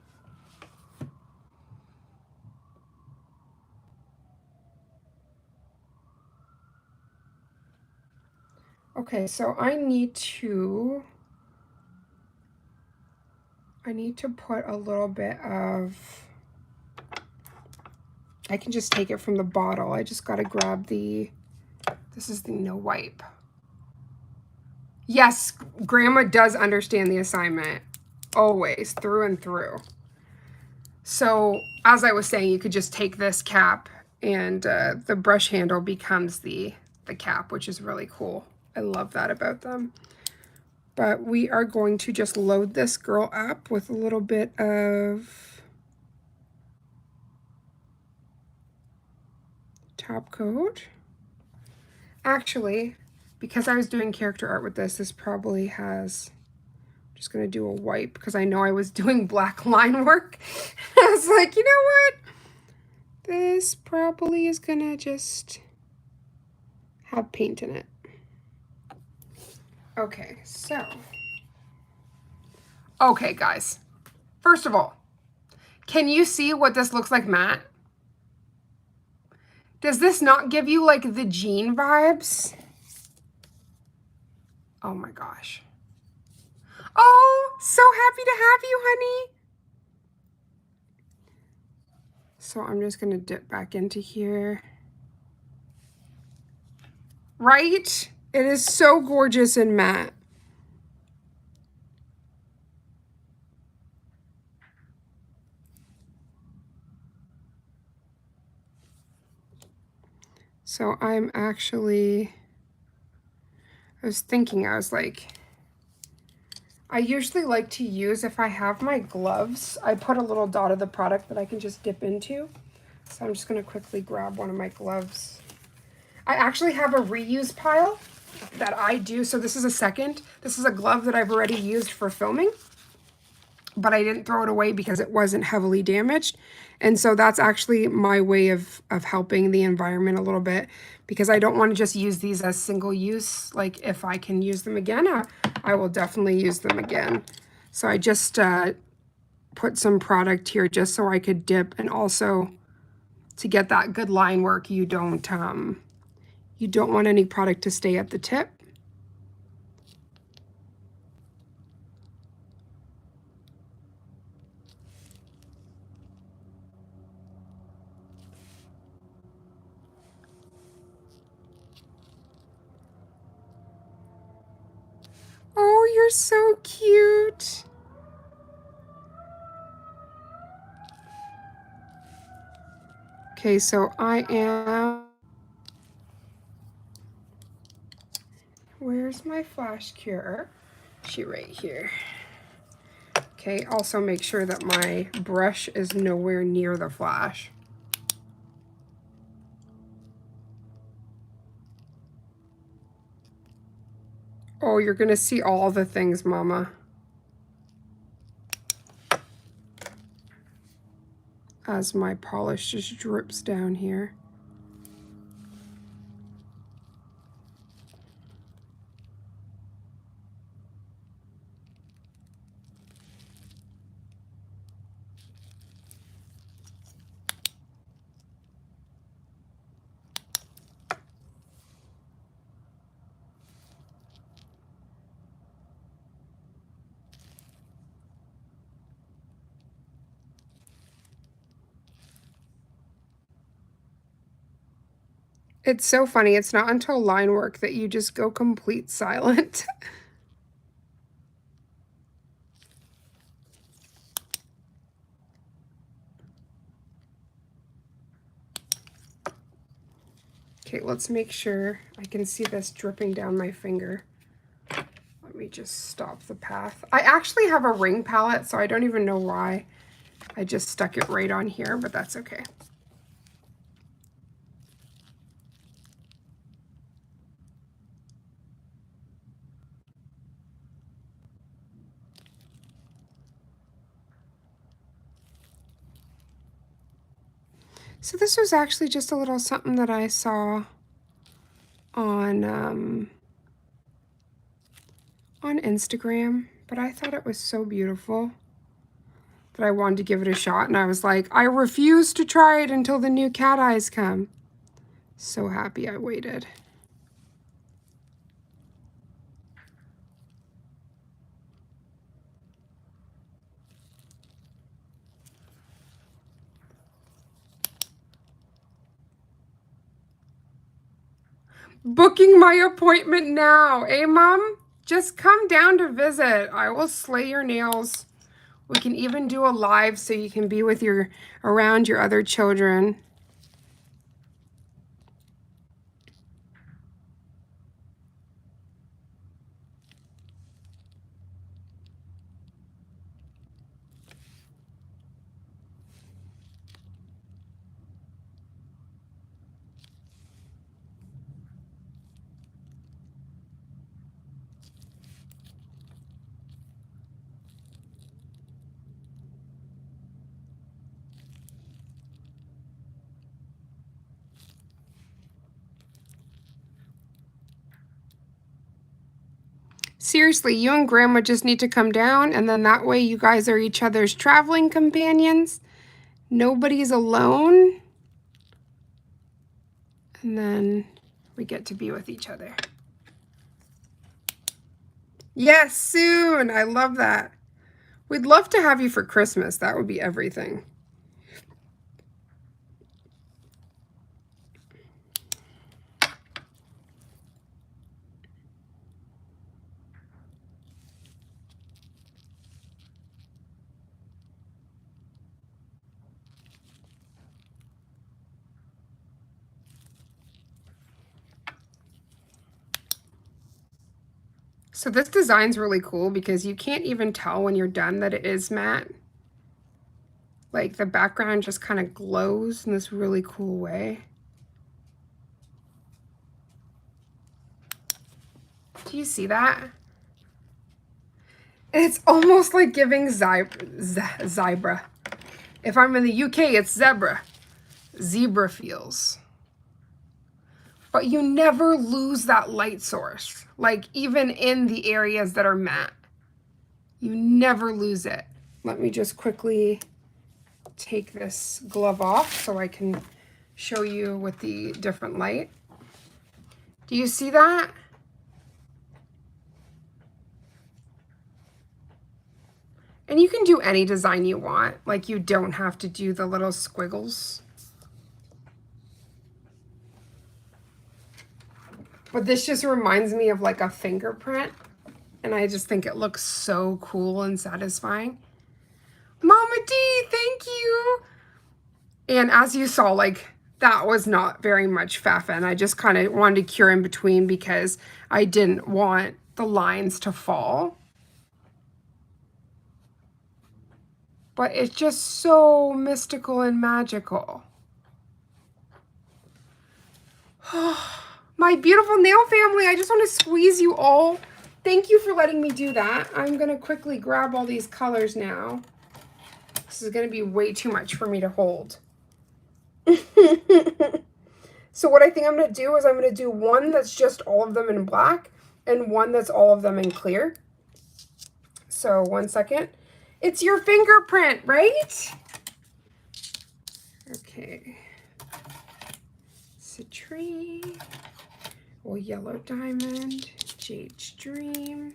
Speaker 1: Okay, so I need to put a little bit of, I can just take it from the bottle. I just got to grab this is the no wipe. Yes, Grandma does understand the assignment, always, through and through. So as I was saying, you could just take this cap and the brush handle becomes the cap, which is really cool. I love that about them. But we are going to just load this girl up with a little bit of top coat. Actually, because I was doing character art with this, this probably has, I'm just going to do a wipe because I know I was doing black line work. I was like, you know what? This probably is going to just have paint in it. Okay, so. Okay, guys. First of all, can you see what this looks like matte? Does this not give you like the Jean vibes? Oh my gosh. Oh, so happy to have you, honey. So I'm just gonna dip back into here. Right? It is so gorgeous and matte. So I'm actually, I was like, I usually like to use, if I have my gloves, I put a little dot of the product that I can just dip into. So I'm just gonna quickly grab one of my gloves. I actually have a reuse pile that I do. So this is a second. This is a glove that I've already used for filming, but I didn't throw it away because it wasn't heavily damaged. And so that's actually my way of helping the environment a little bit, because I don't want to just use these as single use. Like if I can use them again, I will definitely use them again. So I just put some product here just so I could dip, and also to get that good line work, you don't want any product to stay at the tip. Oh, you're so cute. Okay, so I am, where's my flash cure? She right here. Okay, also make sure that my brush is nowhere near the flash. Oh, you're gonna see all the things, Mama. As my polish just drips down here. It's so funny. It's not until line work that you just go complete silent. Okay, let's make sure I can see this dripping down my finger. Let me just stop the path. I actually have a ring palette, so I don't even know why I just stuck it right on here, but that's okay. So this was actually just a little something that I saw on Instagram, but I thought it was so beautiful that I wanted to give it a shot, and I was like, I refuse to try it until the new cat eyes come. So happy I waited. Booking my appointment now, eh, Mom? Just come down to visit. I will slay your nails. We can even do a live so you can be with around your other children. Seriously, you and Grandma just need to come down, and then that way you guys are each other's traveling companions. Nobody's alone. And then we get to be with each other. Yes, soon. I love that. We'd love to have you for Christmas. That would be everything. So this design's really cool because you can't even tell when you're done that it is matte. Like the background just kind of glows in this really cool way. Do you see that? It's almost like giving zebra. If I'm in the UK, it's zebra. Zebra feels. But you never lose that light source. Like even in the areas that are matte, you never lose it. Let me just quickly take this glove off so I can show you with the different light. Do you see that? And you can do any design you want. Like you don't have to do the little squiggles. But this just reminds me of like a fingerprint. And I just think it looks so cool and satisfying. Mama D, thank you. And as you saw, like that was not very much faffing. I just kind of wanted to cure in between because I didn't want the lines to fall. But it's just so mystical and magical. My beautiful nail family, I just want to squeeze you all. Thank you for letting me do that. I'm going to quickly grab all these colors now. This is going to be way too much for me to hold. So what I think I'm going to do is I'm going to do one that's just all of them in black and one that's all of them in clear. So 1 second. It's your fingerprint, right? Okay. Citrine. Well, yellow diamond. Jade's dream.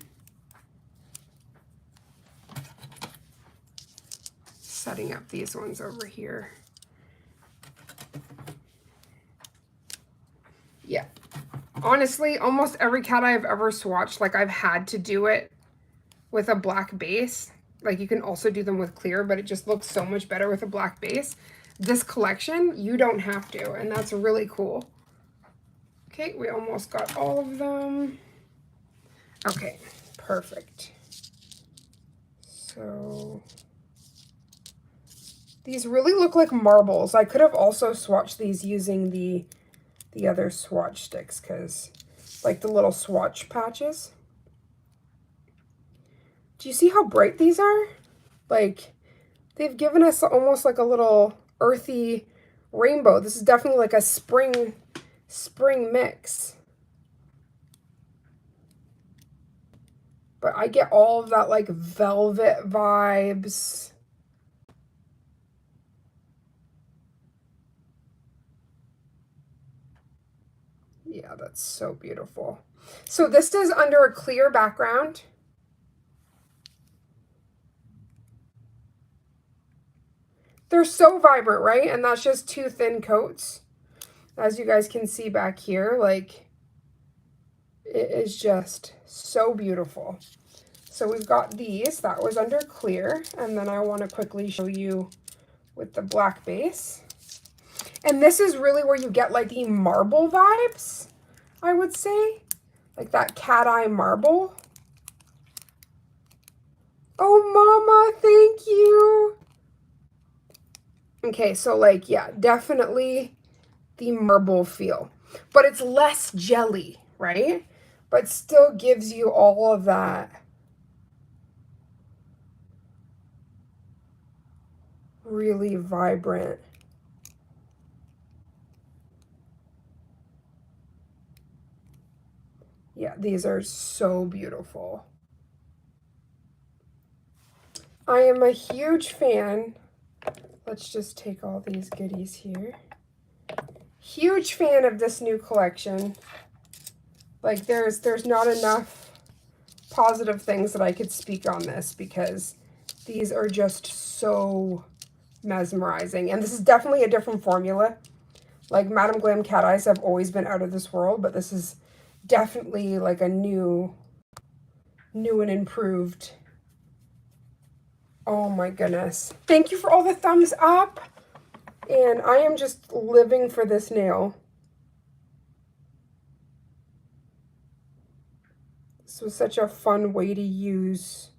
Speaker 1: Setting up these ones over here. Yeah. Honestly, almost every cat I've ever swatched, like I've had to do it with a black base. Like you can also do them with clear, but it just looks so much better with a black base. This collection, you don't have to, and that's really cool. Okay, we almost got all of them. Okay, perfect. So these really look like marbles. I could have also swatched these using the other swatch sticks, because like the little swatch patches. Do you see how bright these are? Like they've given us almost like a little earthy rainbow. This is definitely like a spring mix. But I get all of that like velvet vibes. Yeah, that's so beautiful. So this is under a clear background. They're so vibrant, right? And that's just 2 thin coats. As you guys can see back here, like it is just so beautiful. So we've got these, that was under clear. And then I want to quickly show you with the black base. And this is really where you get like the marble vibes, I would say. Like that cat eye marble. Oh, Mama, thank you. Okay, so like, yeah, definitely the marble feel. But it's less jelly, right? But still gives you all of that really vibrant. Yeah, these are so beautiful. I am a huge fan. Let's just take all these goodies here. Huge fan of this new collection. Like, there's not enough positive things that I could speak on this because these are just so mesmerizing. And this is definitely a different formula. Like, Madam Glam cat eyes have always been out of this world, but this is definitely like a new and improved. Oh my goodness. Thank you for all the thumbs up. And I am just living for this nail. This was such a fun way to use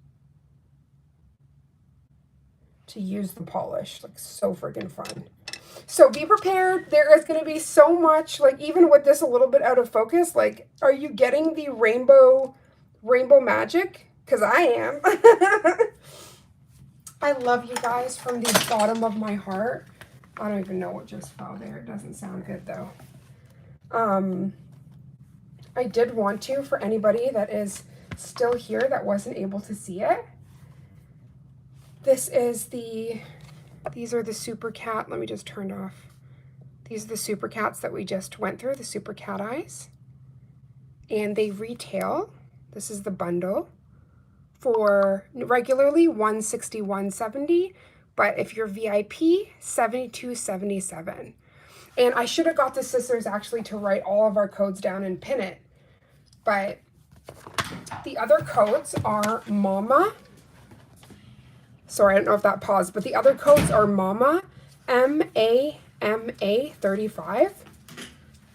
Speaker 1: the polish. Like, so freaking fun. So be prepared. There is going to be so much, like, even with this a little bit out of focus, like, are you getting the rainbow magic? Because I am. I love you guys from the bottom of my heart. I don't even know what just fell there. It doesn't sound good though. I did want to, for anybody that is still here that wasn't able to see it, these are the Super Cat. Let me just turn it off. These are the Super Cats that we just went through, the Super Cat Eyes. And they retail, this is the bundle, for regularly $161.70, but if you're VIP, $72.77. And I should have got the sisters actually to write all of our codes down and pin it. But the other codes are Mama. Sorry, I don't know if that paused, but the other codes are Mama, MAMA 35,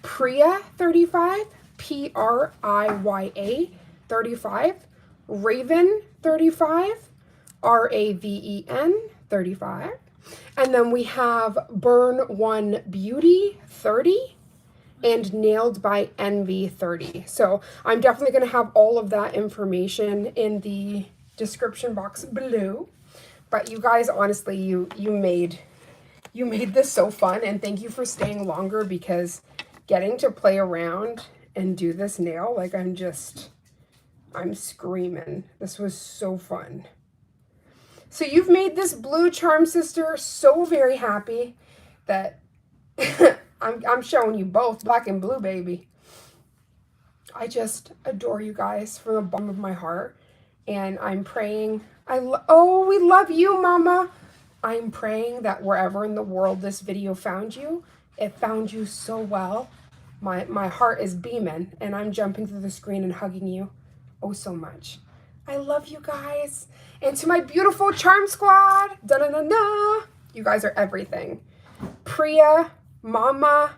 Speaker 1: Priya 35, PRIYA 35, Raven 35, RAVEN 35, and then we have Burn One Beauty 30 and Nailed by Envy 30. So I'm definitely going to have all of that information in the description box below. But you guys, honestly, you made this so fun, and thank you for staying longer, because getting to play around and do this nail, like, I'm screaming. This was so fun. So you've made this blue charm sister so very happy that I'm showing you both, black and blue, baby. I just adore you guys from the bottom of my heart, and I'm praying. Oh, we love you, Mama. I'm praying that wherever in the world this video found you, it found you so well. My heart is beaming, and I'm jumping through the screen and hugging you oh so much. I love you guys. And to my beautiful charm squad, da-da-da-da, you guys are everything. Priya, Mama,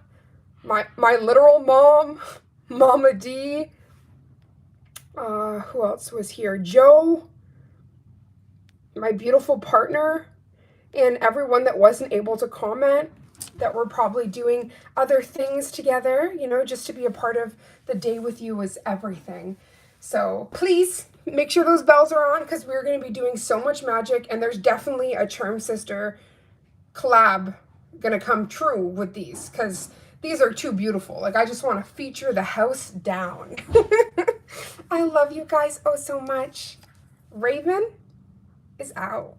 Speaker 1: my literal mom, Mama D. Who else was here? Joe, my beautiful partner, and everyone that wasn't able to comment, that we're probably doing other things together, you know, just to be a part of the day with you was everything. So please make sure those bells are on, because we're going to be doing so much magic, and there's definitely a Charm Sister collab going to come true with these, because these are too beautiful. Like, I just want to feature the house down. I love you guys oh so much. Raven is out.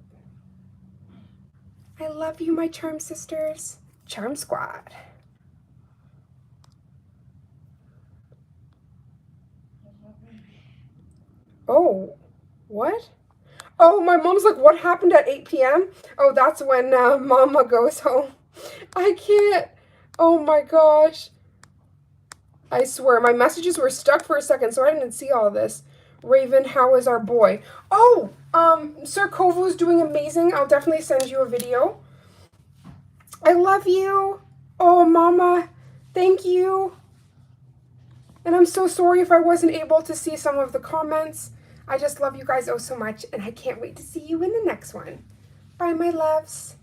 Speaker 1: I love you, my Charm Sisters. Charm Squad. Oh, what? Oh, my mom's like, what happened at 8 p.m.? Oh, that's when Mama goes home. I can't. Oh my gosh. I swear, my messages were stuck for a second, so I didn't see all this. Raven, how is our boy? Oh, Sir Kovu's doing amazing. I'll definitely send you a video. I love you. Oh, Mama, thank you. And I'm so sorry if I wasn't able to see some of the comments. I just love you guys oh so much, and I can't wait to see you in the next one. Bye, my loves.